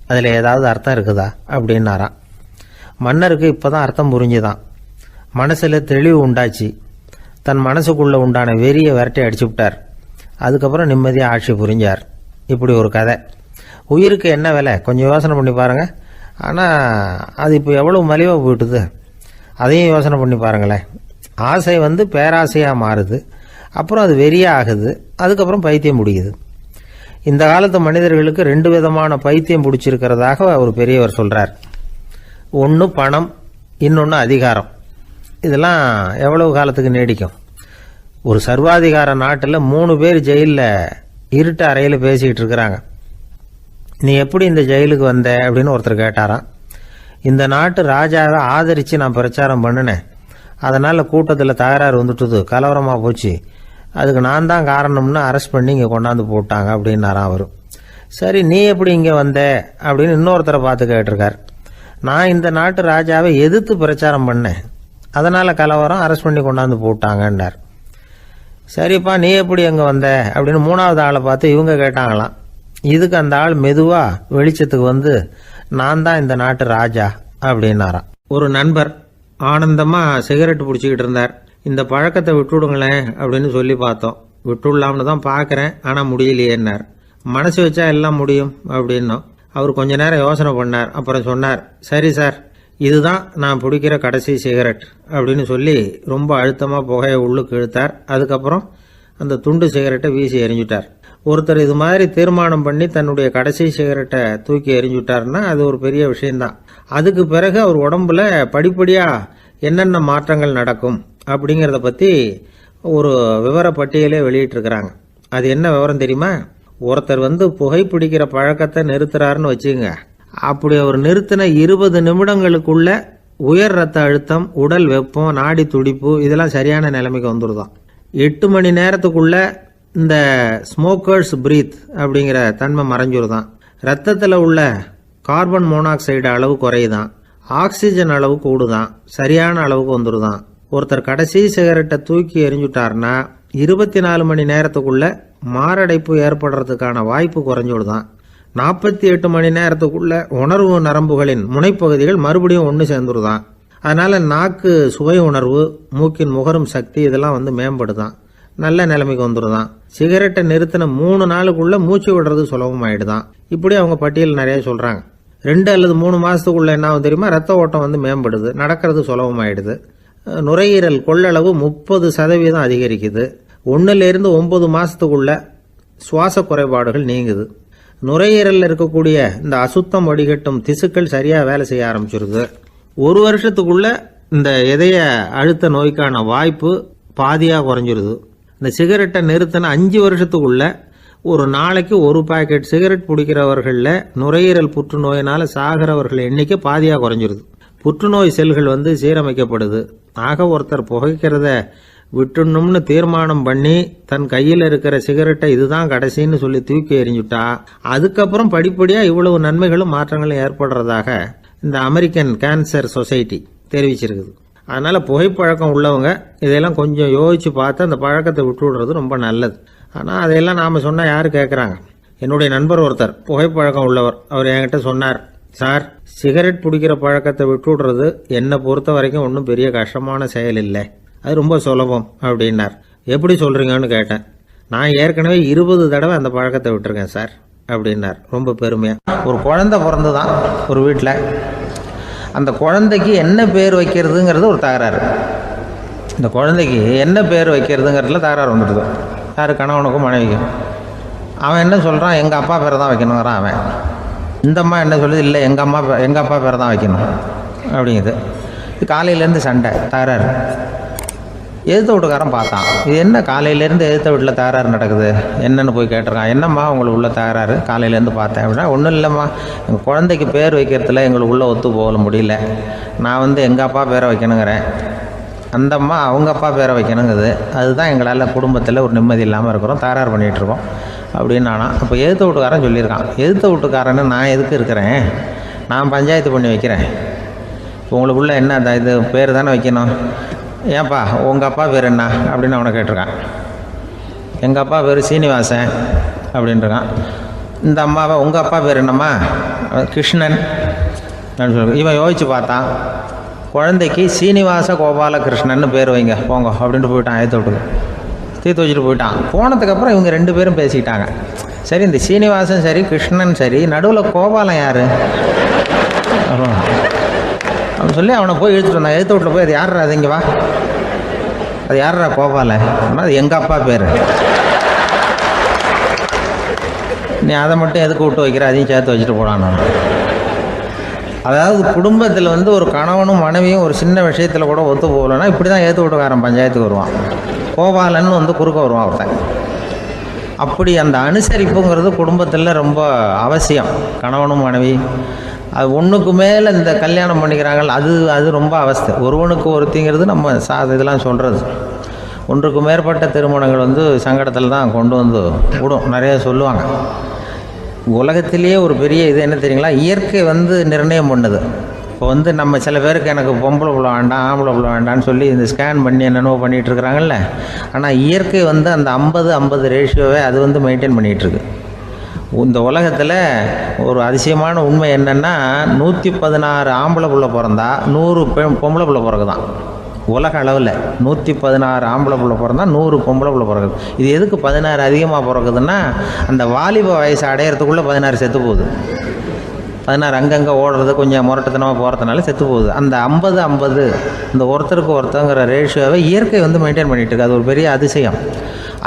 அதில் ஏதாவது அர்த்தம் இருக்குதா அப்படின்னாராம். மன்னருக்கு இப்போதான் அர்த்தம் புரிஞ்சுதான். மனசில் தெளிவு உண்டாச்சு. தன் மனசுக்குள்ளே உண்டான வெறியை விரட்டி அடிச்சு விட்டார். அதுக்கப்புறம் நிம்மதியாக ஆட்சி புரிஞ்சார். இப்படி ஒரு கதை. உயிருக்கு என்ன விலை கொஞ்சம் யோசனை பண்ணி பாருங்கள். ஆனால் அது இப்போ எவ்வளோ மலிவாக போயிட்டுது, அதையும் யோசனை பண்ணி பாருங்களேன். ஆசை பேராசையாக மாறுது, அப்புறம் அது வெறியாக ஆகுது, அதுக்கப்புறம் பைத்தியம் முடியுது. இந்த காலத்து மனிதர்களுக்கு 2 விதமான பைத்தியம் பிடிச்சிருக்கிறதாக ஒரு பெரியவர் சொல்றார். ஒன்று பணம், இன்னொன்று அதிகாரம். இதெல்லாம் எவ்வளவு காலத்துக்கு நீடிக்கும்? ஒரு சர்வாதிகார நாட்டில் 3 பேர் ஜெயிலில் இருட்டு அறையில் பேசிக்கிட்டு இருக்கிறாங்க. நீ எப்படி இந்த ஜெயிலுக்கு வந்த அப்படின்னு ஒருத்தர் கேட்டாராம். இந்த நாட்டு ராஜாவை ஆதரித்து நான் பிரச்சாரம் பண்ணினேன், அதனால் கூட்டத்தில் தகராறு வந்துட்டுது, கலவரமாக போச்சு, அதுக்கு நான் தான் காரணம்னு அரெஸ்ட் பண்ணி இங்கே கொண்டாந்து போட்டாங்க அப்படின்னாராம் அவர். சரி, நீ எப்படி இங்கே வந்த அப்படின்னு இன்னொருத்தரை பார்த்து கேட்டிருக்கார். நான் இந்த நாட்டு ராஜாவை எதிர்த்து பிரச்சாரம் பண்ணேன், அதனால் கலவரம், அரெஸ்ட் பண்ணி கொண்டாந்து போட்டாங்கன்னார். சரிப்பா, நீ எப்படி அங்கே வந்த அப்படின்னு 3வது ஆளை பார்த்து இவங்க கேட்டாங்களாம். இதுக்கு அந்த ஆள் மெதுவாக வெளிச்சத்துக்கு வந்து நான் தான் இந்த நாட்டு ராஜா அப்படின்னாராம். ஒரு நண்பர் ஆனந்தமாக சிகரெட் பிடிச்சிக்கிட்டு இருந்தார். இந்த பழக்கத்தை விட்டுவிடுங்களேன் அப்படின்னு சொல்லி பார்த்தோம். விட்டுடலாம்னு தான் பார்க்குறேன், ஆனால் முடியலையேன்னார். மனசு வச்சா எல்லாம் முடியும் அப்படின்னோம். அவர் கொஞ்ச நேரம் யோசனை பண்ணார். அப்புறம் சொன்னார், சரி சார், இதுதான் நான் பிடிக்கிற கடைசி சிகரெட் அப்படின்னு சொல்லி ரொம்ப அழுத்தமாக புகையை உள்ளுக்கு இழுத்தார். அதுக்கப்புறம் அந்த துண்டு சிகரெட்டை வீசி எறிஞ்சுட்டார். ஒருத்தர் இது மாதிரி தீர்மானம் பண்ணி தன்னுடைய கடைசி சிகரெட்டை தூக்கி எறிஞ்சுட்டாருன்னா அது ஒரு பெரிய விஷயம்தான். அதுக்கு பிறகு அவர் உடம்புல படிப்படியாக என்னென்ன மாற்றங்கள் நடக்கும் அப்படிங்கிறத பற்றி ஒரு விவர பட்டியலே வெளியிட்டிருக்கிறாங்க. அது என்ன விவரம் தெரியுமா? ஒருத்தர் புகைப்பிடிக்கிற பழக்கத்தை நிறுத்துறாருன்னு வச்சுங்க. அப்படி அவர் நிறுத்தின 20 நிமிடங்களுக்குள்ள உயர் ரத்த அழுத்தம், உடல் வெப்பம், நாடி துடிப்பு இதெல்லாம் சரியான நிலைமைக்கு வந்துடுதான். 8 மணி நேரத்துக்குள்ள இந்த ஸ்மோக்கர்ஸ் பிரீத் அப்படிங்கிற தன்மை மறைஞ்சிருதான். ரத்தத்தில் உள்ள கார்பன் மோனாக்சைடு அளவு குறையுதான், ஆக்சிஜன் அளவு கூடுதான், சரியான அளவுக்கு வந்துடுதான். ஒருத்தர் கடைசி சிகரெட்டை தூக்கி எறிஞ்சுட்டார்னா 24 மணி நேரத்துக்குள்ள மாரடைப்பு ஏற்படுறதுக்கான வாய்ப்பு குறைஞ்சுடுதான். 48 மணி நேரத்துக்குள்ள உணர்வு நரம்புகளின் முனைப்பகுதிகள் மறுபடியும் ஒன்று சேர்ந்துருதான். அதனால நாக்கு சுவை உணர்வு, மூக்கின் முகரும் சக்தி இதெல்லாம் மேம்படுதான், நல்ல நிலைமைக்கு வந்துடுதான். சிகரெட்டை நிறுத்தின 3 நாளுக்குள்ள மூச்சு விடுறது சுலபமாயிடுதான். இப்படி அவங்க பட்டியல் நிறைய சொல்றாங்க. 2 அல்லது 3 மாசத்துக்குள்ள என்ன ஆகும் தெரியுமா? ரத்த ஓட்டம் மேம்படுது, நடக்கிறது சுலபமாயிடுது. நுரையீரல் கொள்ளளவு 30% அதிகரிக்குது. 1லிருந்து 9 மாசத்துக்குள்ள சுவாச குறைபாடுகள் நீங்குது. நுரையீரலில் இருக்கக்கூடிய இந்த அசுத்தம் வடிகட்டும் திசுக்கள் சரியா வேலை செய்ய ஆரம்பிச்சிருது. 1 வருஷத்துக்குள்ள இந்த இதய அழுத்த நோய்க்கான வாய்ப்பு பாதியா குறைஞ்சிருது. இந்த சிகரெட்டை நிறுத்தின 5 வருஷத்துக்குள்ள ஒரு நாளைக்கு 1 பாக்கெட் சிகரெட் பிடிக்கிறவர்களில் நுரையீரல் புற்றுநோயினால சாகிறவர்கள் எண்ணிக்கை பாதியா குறைஞ்சிருது. புற்றுநோய் செல்கள் சீரமைக்கப்படுது. ஆக ஒருத்தர் புகைக்கிறத விட்டுணும்னு தீர்மானம் பண்ணி தன் கையில் இருக்கிற சிகரெட்டை இதுதான் கடைசின்னு சொல்லி தூக்கி எறிஞ்சுட்டா அதுக்கப்புறம் படிப்படியா இவ்வளவு நன்மைகளும் மாற்றங்களும் ஏற்படுறதாக இந்த அமெரிக்கன் கேன்சர் சொசைட்டி தெரிவிச்சிருக்குது. அதனால புகைப்பழக்கம் உள்ளவங்க இதெல்லாம் கொஞ்சம் யோசிச்சு பார்த்து அந்த பழக்கத்தை விட்டு விடுறது ரொம்ப நல்லது. ஆனால் அதையெல்லாம் நாம சொன்னா யாரு கேட்கறாங்க? என்னுடைய நண்பர் ஒருத்தர் புகைப்பழக்கம் உள்ளவர், அவர் என்கிட்ட சொன்னார், சார், சிகரெட் பிடிக்கிற பழக்கத்தை விட்டு விடுறது என்னை பொறுத்த வரைக்கும் ஒன்றும் பெரிய கஷ்டமான செயல் இல்லை, அது ரொம்ப சுலபம் அப்படின்னார். எப்படி சொல்றீங்கன்னு கேட்டேன். நான் ஏற்கனவே 20 தடவை அந்த பழக்கத்தை விட்டுருக்கேன் சார் அப்படின்னார் ரொம்ப பெருமையா. ஒரு குழந்தை பிறந்துதான் ஒரு வீட்டில். அந்த குழந்தைக்கு என்ன பேர் வைக்கிறதுங்கிறது ஒரு தகராறு. இந்த குழந்தைக்கு என்ன பேர் வைக்கிறதுங்கிறதுல தகராறு வந்துடுது. யாரு? கணவனுக்கும் மனைவிக்கும். அவன் என்ன சொல்கிறான், எங்கள் அப்பா பேரை தான் வைக்கணுங்கிறான் அவன். இந்த அம்மா என்ன சொல்லுது, இல்லை எங்கள் அப்பா பேரை தான் வைக்கணும் அப்படிங்குது. இது காலையிலேருந்து சண்டை, தகராறு. எதிர்த்த வீட்டுக்காரன் பார்த்தான், இது என்ன காலையிலேருந்து எதிர்த்த வீட்டில் தகராறு நடக்குது, என்னென்னு போய் கேட்டிருக்கான். என்னம்மா உங்களுக்கு உள்ள தகராறு, காலையிலேருந்து பார்த்தேன் அப்படின்னா. ஒன்றும் இல்லைம்மா, எங்கள் குழந்தைக்கு பேர் வைக்கிறதுல எங்களுக்கு உள்ள ஒத்து போக முடியல. நான் எங்கள் அப்பா பேரை வைக்கணுங்கிறேன், அந்த அம்மா அவங்க அப்பா பேரை வைக்கணுங்குது. அதுதான் எங்களால் குடும்பத்தில் ஒரு நிம்மதி இல்லாமல் இருக்கிறோம், தகராறு பண்ணிகிட்ருக்கோம் அப்படின்னு நானா. அப்போ எதிர்த்த வீட்டுக்காரன் சொல்லியிருக்கான், எதிர்த்த வீட்டுக்காரன்னு நான் எதுக்கு இருக்கிறேன், நான் பஞ்சாயத்து பண்ணி வைக்கிறேன். உங்களுக்குள்ள என்ன இது பேர் தானே வைக்கணும், ஏன்ப்பா உங்கள் அப்பா பேர் என்ன அப்படின்னு அவனை கேட்டிருக்கான். எங்கள் அப்பா பேர் சீனிவாசன் அப்படின்ட்டுருக்கான். இந்த அம்மாவை உங்கள் அப்பா பேர் என்னம்மா, கிருஷ்ணன் அப்படின்னு சொல்லி. இவன் யோசிச்சு பார்த்தான், குழந்தைக்கு சீனிவாச கோபாலகிருஷ்ணன் பேர் வைங்க போங்க அப்படின்ட்டு போயிட்டான். ஏற்ற விட்டுக்கு தீர்த்து வச்சுட்டு போயிட்டான். போனதுக்கப்புறம் இவங்க 2 பேரும் பேசிக்கிட்டாங்க. சரி, இந்த சீனிவாசன் சரி, கிருஷ்ணன் சரி, நடுவில் கோபாலம் யார் அப்படின்னு சொல்லி அவனை போய் இழுத்துட்டு வந்தான். எழுத்து வீட்டில் போய், அது யாரா, அது இங்கே வா, அது யாரா கோபால, அது எங்கள் அப்பா பேர். நீ அதை மட்டும் எதுக்கு விட்டு வைக்கிற, அதையும் சேர்த்து வச்சுட்டு போடான்னு. அதாவது குடும்பத்தில் வந்து ஒரு கணவனும் மனைவியும் ஒரு சின்ன விஷயத்தில் கூட ஒத்து போகலன்னா இப்படி தான் ஏற்று விட்டுக்காரன் பஞ்சாயத்துக்கு வருவான். கோபாலன்னு வந்து குறுக்க வருவான் ஒருத்தன். அப்படி அந்த அனுசரிப்புங்கிறது குடும்பத்தில் ரொம்ப அவசியம். கணவனும் மனைவி அது ஒன்றுக்கு மேலே இந்த கல்யாணம் பண்ணிக்கிறாங்க, அது ரொம்ப அவஸ்தை. ஒருவனுக்கு ஒருத்திங்கிறது நம்ம இதெல்லாம் சொல்கிறது. ஒன்றுக்கு மேற்பட்ட திருமணங்கள் வந்து சங்கடத்தில் தான் கொண்டு வந்து விடும். நிறைய சொல்லுவாங்க. உலகத்திலேயே ஒரு பெரிய இது என்ன தெரியுங்களா, இயற்கை வந்து நிர்ணயம் பண்ணுது. இப்போ வந்து நம்ம சில பேருக்கு எனக்கு பொம்பளை பிள்ளை வேண்டாம் ஆம்பளை பிள்ளை வேண்டான்னு சொல்லி இந்த ஸ்கேன் பண்ணி என்னென்னவோ பண்ணிகிட்ருக்குறாங்கல்ல. ஆனால் இயற்கை வந்து அந்த 50-50 ரேஷியோவை அது வந்து மெயின்டைன் பண்ணிகிட்ருக்கு. இந்த உலகத்தில் ஒரு அதிசயமான உண்மை என்னென்னா 116 ஆம்பளை பிள்ளை பிறந்தா 100 பொம்பளை பிள்ளை பிறகுதான். உலக அளவில் 116 ஆம்பளை பிள்ளை பிறந்தா 100 பொம்பளை பிள்ளை பிறகுது. இது எதுக்கு 16 அதிகமாக பிறகுதுன்னா, அந்த வாலிப வயசு அடையிறதுக்குள்ளே 16 செத்து போகுது. 16 அங்கங்கே ஓடுறது கொஞ்சம் முரட்டுத்தனமாக போகிறதுனால செத்து போகுது. அந்த 50-50 இந்த ஒருத்தருக்கு ஒருத்தங்கிற ரேஷியோவை இயற்கை வந்து மெயின்டைன் பண்ணிகிட்டு இருக்கு. அது ஒரு பெரிய அதிசயம்.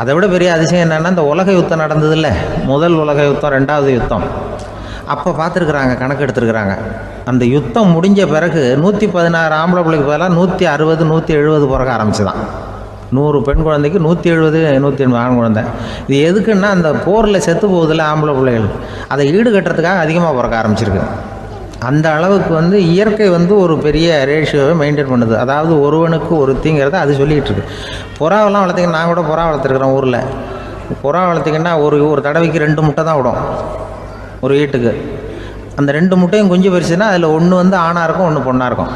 அதை விட பெரிய அதிசயம் என்னென்னா, இந்த உலக யுத்தம் நடந்ததில்ல, முதல் உலக யுத்தம், 2வது யுத்தம், அப்போ பார்த்துருக்குறாங்க, கணக்கு எடுத்துருக்குறாங்க. அந்த யுத்தம் முடிஞ்ச பிறகு 116 ஆம்பளை பிள்ளைக்கு பதிலாக 160 170 பிறக்க ஆரம்பிச்சுதான். 100 பெண் குழந்தைக்கு 170 180 ஆண் குழந்தை. இது எதுக்குன்னா, அந்த போரில் செத்து போகுதில்ல ஆம்பளை பிள்ளைகள், அதை ஈடுகட்டுறதுக்காக அதிகமாக பிறக்க ஆரம்பிச்சிருக்கு. அந்த அளவுக்கு வந்து இயற்கை வந்து ஒரு பெரிய ரேஷியோவை மெயின்டைன் பண்ணுது. அதாவது ஒருவனுக்கு ஒருத்திங்கிறத அது சொல்லிகிட்டு இருக்கு. புறாவெல்லாம் வளர்த்திங்கன்னா, நான் கூட புறா வளர்த்துருக்குறேன் ஊரில். புறா வளர்த்திங்கன்னா ஒரு தடவைக்கு 2 முட்டை தான் விடும் ஒரு வீட்டுக்கு. அந்த 2 முட்டையும் குஞ்சு பறிச்சுன்னா அதில் ஒன்று வந்து ஆணாக இருக்கும், ஒன்று பொண்ணாக இருக்கும்.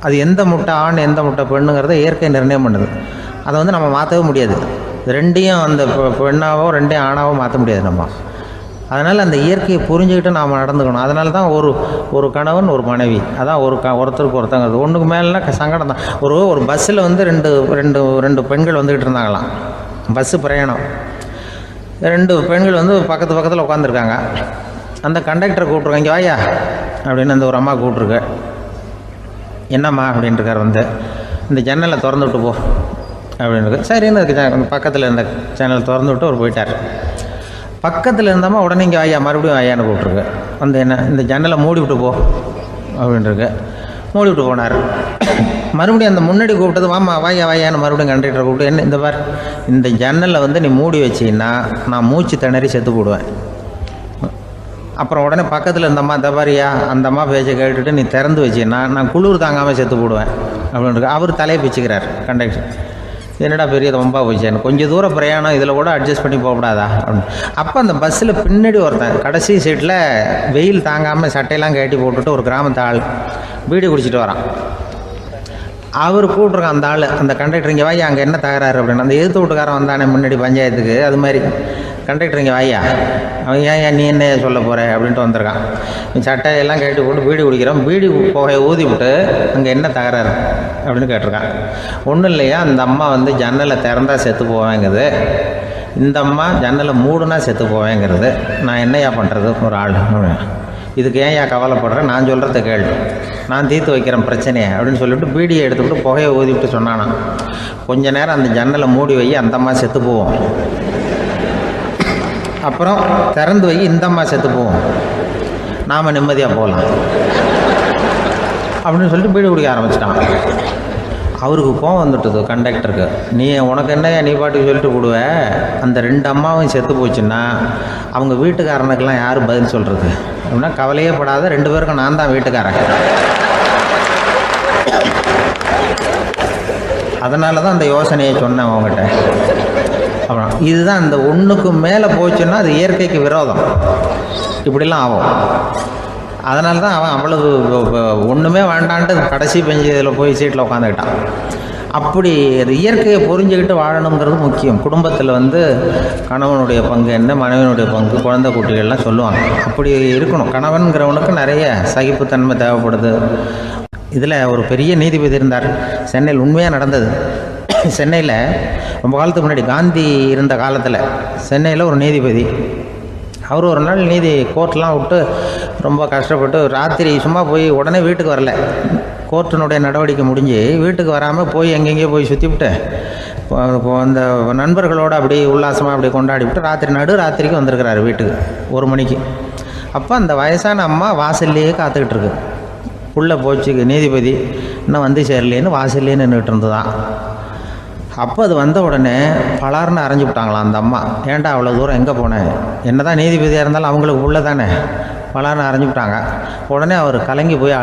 அது எந்த முட்டை ஆண் எந்த முட்டை பெண்ணுங்கிறத இயற்கை நிர்ணயம் பண்ணுது. அதை வந்து நம்ம மாற்றவே முடியாது. ரெண்டையும் அந்த பெண்ணாவோ 2 ஆணாவோ மாற்ற முடியாது நம்ம. அதனால் அந்த இயற்கையை புரிஞ்சுக்கிட்டு நாம் நடந்துக்கணும். அதனால தான் ஒரு கணவன் ஒரு மனைவி, அதான் ஒருத்தருக்கு ஒருத்தங்கிறது. ஒன்றுக்கு மேலேனா சங்கடம் தான். ஒரு பஸ்ஸில் வந்து ரெண்டு பெண்கள் வந்துக்கிட்டு இருந்தாங்களாம். பஸ்ஸு பிரயாணம். 2 பெண்கள் வந்து பக்கத்தில் உட்காந்துருக்காங்க. அந்த கண்டக்டரை கூப்பிட்ருக்காங்க, இங்கே வாயா அப்படின்னு அந்த ஒரு அம்மா கூப்பிட்ருக்கு. என்னம்மா அப்படின்ட்டுருக்கார். வந்து இந்த ஜன்னலை திறந்து விட்டு போ அப்படின்னு. சரின்னு அதுக்கு பக்கத்தில் இருந்த ஜன்னலை திறந்து விட்டு அவர் போயிட்டார். பக்கத்தில் இருந்தாமல் உடனே இங்கே வாயா மறுபடியும் வாயான்னு கூப்பிட்ருக்கு. வந்து என்ன இந்த ஜன்னலை மூடி விட்டு போ அப்படின்ட்டுருக்கு. மூடி விட்டு போனார். மறுபடியும் அந்த முன்னாடி கூப்பிட்டது வாமா வாயான்னு மறுபடியும் கண்டக்டரை கூப்பிட்டு, என்ன இந்த பார், இந்த ஜன்னலை வந்து நீ மூடி வச்சின்னா நான் மூச்சு திணறி செத்து போடுவேன். அப்புறம் உடனே பக்கத்தில் இருந்தம்மா தபாரியா அந்த அம்மா பேச்சை கேட்டுட்டு நீ திறந்து வச்சின்னா நான் குளிர் தாங்காமல் செத்து போடுவேன் அப்படின்ட்டு அவர் தலையை பிச்சுக்கிறார் கண்டக்டர். என்னடா பெரிய ரொம்ப போச்சேன்னு, கொஞ்சம் தூரம் பிரயாணம் இதில் கூட அட்ஜஸ்ட் பண்ணி போகக்கூடாதா அப்படின்னு. அப்போ அந்த பஸ்ஸில் பின்னாடி ஒருத்தன் கடைசி சீட்டில் வெயில் தாங்காமல் சட்டையெல்லாம் கட்டி போட்டுட்டு ஒரு கிராமத்து ஆள் பீடி குடிச்சிட்டு வரான். அவர் கூப்பிட்ருக்கான் அந்த ஆள், அந்த கண்டக்டர் இங்கே வாயா அங்கே என்ன தகராறு அப்படின்னு. அந்த எதிர்த்து வீட்டுக்காரன் வந்தானே முன்னாடி பஞ்சாயத்துக்கு, அது மாதிரி கண்டக்டர் இங்கே வாயா, அவன் ஏன் நீ என்ன சொல்ல போகிற அப்படின்ட்டு வந்திருக்கான். சட்டையெல்லாம் கட்டி போட்டு பீடி குடிக்கிறோம், பீடி புகையை ஊதி விட்டு அங்கே என்ன தகராறு அப்படின்னு கேட்டிருக்கான். ஒன்றும் இல்லையா, அந்த அம்மா வந்து ஜன்னலை திறந்தா செத்து போவேங்கிறது, இந்த அம்மா ஜன்னலை மூடுனா செத்து போவேங்கிறது, நான் என்னையா பண்ணுறது ஒரு ஆள், இதுக்கு ஏன் கவலைப்படுறேன், நான் சொல்கிறத கேள்வி, நான் தீர்த்து வைக்கிறேன் பிரச்சனையை அப்படின்னு சொல்லிவிட்டு பீடியை எடுத்துக்கிட்டு புகையை ஊதிவிட்டு சொன்னானா, கொஞ்ச நேரம் அந்த ஜன்னலை மூடி வை, அந்த அம்மா செத்து போவோம், அப்புறம் திறந்து வை, இந்த அம்மா செத்து போவோம், நாம் நிம்மதியாக போகலாம் அப்படின்னு சொல்லிட்டு பீடி குடிக்க ஆரம்பிச்சிட்டான். அவருக்கு கோவம் வந்துட்டுது கண்டக்டருக்கு. உனக்கு என்ன நீ பாட்டுக்கு சொல்லிட்டு போடுவ, அந்த 2 அம்மாவும் செத்து போச்சுன்னா அவங்க வீட்டுக்காரனுக்கெல்லாம் யார் பதில் சொல்கிறது அப்படின்னா, கவலையே படாத 2 பேருக்கும் நான் தான் வீட்டுக்காரன். அதனால தான் அந்த யோசனையை சொன்னேன் அவங்ககிட்ட. அப்புறம் இதுதான் அந்த ஒன்றுக்கு மேலே போச்சுன்னா அது இயற்கைக்கு விரோதம், இப்படிலாம் ஆகும். அதனால தான் அவன் அவ்வளவு ஒன்றுமே வேண்டான்ட்டு கடைசி பெஞ்சு இதில் போய் சீட்டில் உட்காந்துக்கிட்டான். அப்படி அது இயற்கையை புரிஞ்சுக்கிட்டு வாழணுங்கிறது முக்கியம். குடும்பத்தில் வந்து கணவனுடைய பங்கு என்ன, மனைவனுடைய பங்கு, குழந்தை குட்டிகள்லாம் சொல்லுவாங்க. அப்படி இருக்கணும். கணவன்கிறவனுக்கு நிறைய சகிப்புத்தன்மை தேவைப்படுது. இதில் ஒரு பெரிய நீதிபதி இருந்தார் சென்னையில், உண்மையாக நடந்தது. சென்னையில் ரொம்ப காலத்துக்கு முன்னாடி காந்தி இருந்த காலத்தில் சென்னையில் ஒரு நீதிபதி, அவர் ஒரு நாள் நீதி கோர்ட்லாம் விட்டு ரொம்ப கஷ்டப்பட்டு ராத்திரி சும்மா போய் உடனே வீட்டுக்கு வரல. கோர்ட்டினுடைய நடவடிக்கை முடிஞ்சு வீட்டுக்கு வராமல் போய் எங்கெங்கேயோ போய் சுற்றிவிட்டு அந்த நண்பர்களோடு அப்படி உல்லாசமாக அப்படி கொண்டாடிவிட்டு ராத்திரிக்கு வந்திருக்கிறாரு வீட்டுக்கு 1 மணிக்கு. அப்போ அந்த வயசான அம்மா வாசல்லையே காத்துக்கிட்டு இருக்கு. உள்ளே போச்சு நீதிபதி இன்னும் வந்து சேரலேன்னு வாசல்லையே நின்றுட்டு இருந்துதான். அப்போ அது வந்த உடனே பலார்னு அரைஞ்சி விட்டாங்களாம் அந்த அம்மா. ஏன்டா அவ்வளோ தூரம் எங்கே போனேன்? என்ன தான் நீதிபதியாக இருந்தாலும் அவங்களுக்கு உள்ள தானே. பலார்னு அரைஞ்சி விட்டாங்க. உடனே அவர் கலங்கி போய்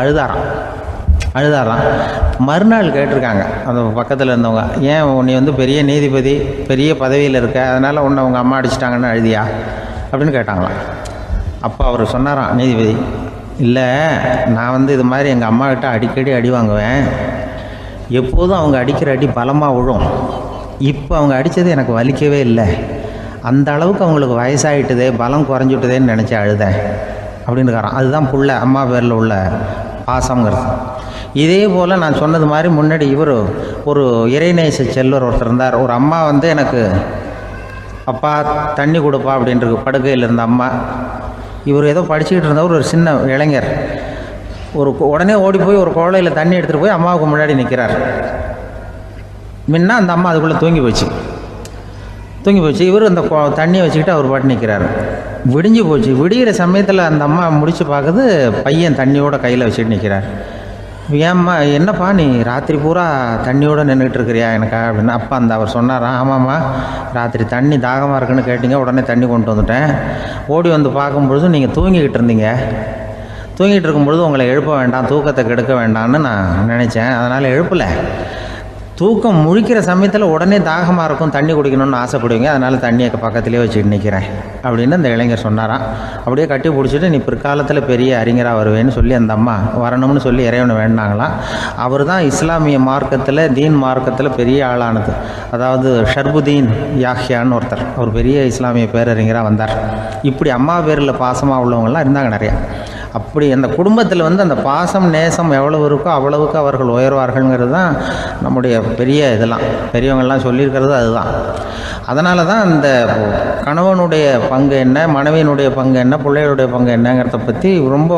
அழுதாராம். மறுநாள் கேட்டிருக்காங்க அந்த பக்கத்தில் இருந்தவங்க, ஏன் நீ வந்து பெரிய நீதிபதி, பெரிய பதவியில் இருக்க, அதனால் உன்னை உங்கள் அம்மா அடிச்சிட்டாங்கன்னு அழுதியா அப்படின்னு கேட்டாங்களாம். அப்போ அவர் சொன்னாராம் நீதிபதி, இல்லை நான் வந்து இது மாதிரி எங்கள் அம்மாக்கிட்ட அடிக்கடி அடி வாங்குவேன். எப்போதும் அவங்க அடிக்கிற அடி பலமாக விழும். இப்போ அவங்க அடித்தது எனக்கு வலிக்கவே இல்லை. அந்த அளவுக்கு அவங்களுக்கு வயசாகிட்டுதே, பலம் குறைஞ்சிட்டுதேன்னு நினச்சி அழுதேன் அப்படின்னுக்காரான். அதுதான் புள்ள அம்மா பேரில் உள்ள பாசங்கிறது. இதே போல் நான் சொன்னது மாதிரி முன்னாடி இவர் ஒரு இறைநேச செல்வர் ஒருத்தர் இருந்தார். ஒரு அம்மா வந்து எனக்கு அப்பா தண்ணி கொடுப்பா அப்படின்றது படுக்கையில் இருந்த அம்மா. இவர் ஏதோ படிச்சுக்கிட்டு இருந்தவர், ஒரு சின்ன இளைஞர். உடனே ஓடி போய் ஒரு குவளையில் தண்ணி எடுத்துகிட்டு போய் அம்மாவுக்கு முன்னாடி நிற்கிறார். முன்ன அந்த அம்மா அதுக்குள்ளே தூங்கி போச்சு. இவர் அந்த தண்ணியை வச்சுக்கிட்டு அவர் பாட்டு நிற்கிறார். விடிஞ்சு போச்சு. விடிகிற சமயத்தில் அந்த அம்மா முடிச்சு பார்க்குது, பையன் தண்ணியோட கையில் வச்சுட்டு நிற்கிறார். ஏம்மா என்னப்பா நீ ராத்திரி பூரா தண்ணியோடு நின்றுட்டு இருக்கிறியா எனக்கா அப்படின்னு. அப்பா அவர் சொன்னாராம், ஆமாம்மா ராத்திரி தண்ணி தாகமாக இருக்குன்னு கேட்டிங்க, உடனே தண்ணி கொண்டு வந்துட்டேன். ஓடி வந்து பார்க்கும்பொழுது நீங்கள் தூங்கிக்கிட்டு இருந்தீங்க. தூங்கிட்டு இருக்கும்பொழுது உங்களை எழுப்ப வேண்டாம், தூக்கத்தை கெடுக்க வேண்டாம்னு நான் நினச்சேன். அதனால் எழுப்பலை. தூக்கம் முழிக்கிற சமயத்தில் உடனே தாகமாக இருக்கும், தண்ணி குடிக்கணும்னு ஆசைப்படுவீங்க, அதனால் தண்ணியை பக்கத்துலேயே வச்சுட்டு நிற்கிறேன் அப்படின்னு அந்த இளைஞர் சொன்னாராம். அப்படியே கட்டி பிடிச்சிட்டு நீ பிற்காலத்தில் பெரிய அறிஞராக வருவேன்னு சொல்லி அந்த அம்மா வரணும்னு சொல்லி இறைவனை வேண்டாங்களாம். அவர் தான் இஸ்லாமிய மார்க்கத்தில், தீன் மார்க்கத்தில் பெரிய ஆளானது. அதாவது ஷர்புதீன் யாஹ்யான்னு ஒருத்தர், அவர் பெரிய இஸ்லாமிய பேரறிஞராக வந்தார். இப்படி அம்மா பேரில் பாசமாக உள்ளவங்கள்லாம் இருந்தாங்க நிறையா. அப்படி அந்த குடும்பத்தில் வந்து அந்த பாசம் நேசம் எவ்வளவு இருக்கோ அவ்வளவுக்கு அவர்கள் உயர்வார்கள்ங்கிறது தான் நம்முடைய பெரிய இதெல்லாம் பெரியவங்கள்லாம் சொல்லியிருக்கிறது அதுதான். அதனால தான் அந்த கணவனுடைய பங்கு என்ன, மனைவியினுடைய பங்கு என்ன, பிள்ளைகளுடைய பங்கு என்னங்கிறத பற்றி ரொம்ப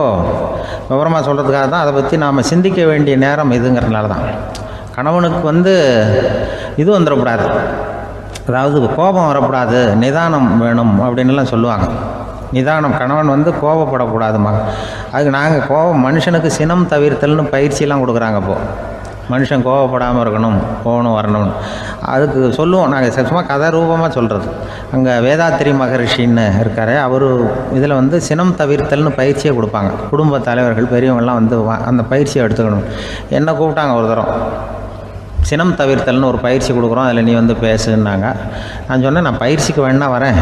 விவரமாக சொல்கிறதுக்காக தான் அதை பற்றி நாம் சிந்திக்க வேண்டிய நேரம் இதுங்கிறதுனால தான். கணவனுக்கு வந்து இது வந்துடக்கூடாது, அதாவது கோபம் வரக்கூடாது, நிதானம் வேணும் அப்படின்லாம் சொல்லுவாங்க. நிதானம், கணவன் வந்து கோபப்படக்கூடாதுமா. அதுக்கு நாங்கள் மனுஷனுக்கு சினம் தவிர்த்தல்னு பயிற்சியெல்லாம் கொடுக்குறாங்க. இப்போது மனுஷன் கோபப்படாமல் இருக்கணும், போகணும் வரணும்னு அதுக்கு சொல்லுவோம் நாங்கள். சும்மா கதை ரூபமாக சொல்கிறது. அங்கே வேதாத்திரி மகரிஷின்னு இருக்கார், அவர் இதில் வந்து சினம் தவிர்த்தல்னு பயிற்சியை கொடுப்பாங்க. குடும்ப தலைவர்கள் பெரியவங்கள்லாம் வந்து அந்த பயிற்சியை எடுத்துக்கணும். என்ன கூப்பிட்டாங்க ஒரு தரம், சினம் தவிர்த்தல்னு ஒரு பயிற்சி கொடுக்குறோம், அதில் நீ வந்து பேசுன்னாங்க. நான் சொன்னேன், நான் பயிற்சிக்கு வேணா வரேன்,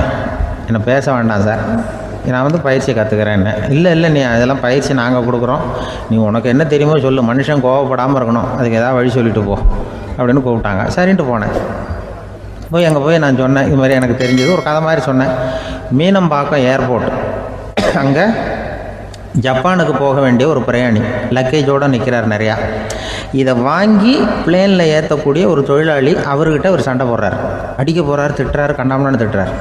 என்னை பேச வேண்டாம் சார், நான் வந்து பயிற்சியை கற்றுக்கிறேன். என்ன இல்லை நீ அதெல்லாம் பயிற்சி நாங்கள் கொடுக்குறோம், நீ உனக்கு என்ன தெரியுமோ சொல்லு, மனுஷன் கோவப்படாமல் இருக்கணும், அதுக்கு ஏதாவது வழி சொல்லிட்டு போ அப்படின்னு கூப்பிட்டாங்க. சரின்ட்டு போனேன். அங்கே போய் நான் சொன்னேன், இது மாதிரி எனக்கு தெரிஞ்சது ஒரு கதை மாதிரி சொன்னேன். மீனம்பாக்கம் ஏர்போர்ட், அங்கே ஜப்பானுக்கு போக வேண்டிய ஒரு பிரயாணி லக்கேஜோடு நிற்கிறார் நிறையா. இதை வாங்கி பிளேனில் ஏற்றக்கூடிய ஒரு தொழிலாளி அவர்கிட்ட ஒரு சண்டை போடுறார், அடிக்க போகிறார், திட்டுறாரு, கண்டாமலான்னு திட்டுறார்.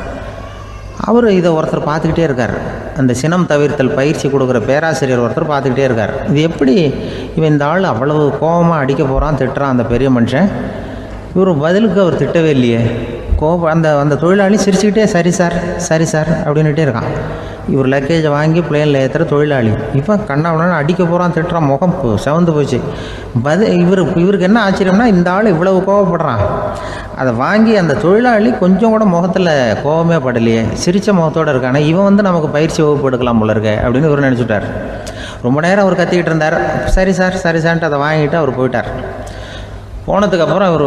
அவர் இதை ஒருத்தர் பார்த்துக்கிட்டே இருக்கார். அந்த சினம் தவிர்த்தல் பயிற்சி கொடுக்குற பேராசிரியர் ஒருத்தர் பார்த்துக்கிட்டே இருக்கார். இது எப்படி இவன் இந்த ஆள் அவ்வளவு கோபமாக அடிக்க போகிறான், திட்டுறான் அந்த பெரிய மனுஷன், இவர் பதிலுக்கு அவர் திட்டவே இல்லையே. அந்த தொழிலாளி சிரிச்சுக்கிட்டே சரி சார் அப்படின்னுட்டே இருக்கான். இவர் லக்கேஜை வாங்கி பிளேனில் ஏற்றுற தொழிலாளி இப்போ கண்ணாவனா அடிக்க போகிறான், திட்டுறான், முகம் செவந்து போச்சு. இவருக்கு என்ன ஆச்சரியம்னா, இந்த ஆள் இவ்வளவு கோவப்படுறான், அதை வாங்கி அந்த தொழிலாளி கொஞ்சம் கூட முகத்தில் கோபமே படலையே, சிரித்த முகத்தோடு இருக்கானே, இவன் வந்து நமக்கு பயிற்சி வகுப்பு எடுக்கலாம் போல இருக்க அப்படின்னு இவர் நினச்சிட்டார். ரொம்ப நேரம் அவர் கத்திக்கிட்டு இருந்தார். சரி சார்ன்ட்டு அதை வாங்கிட்டு அவர் போயிட்டார். போனதுக்கப்புறம் அவர்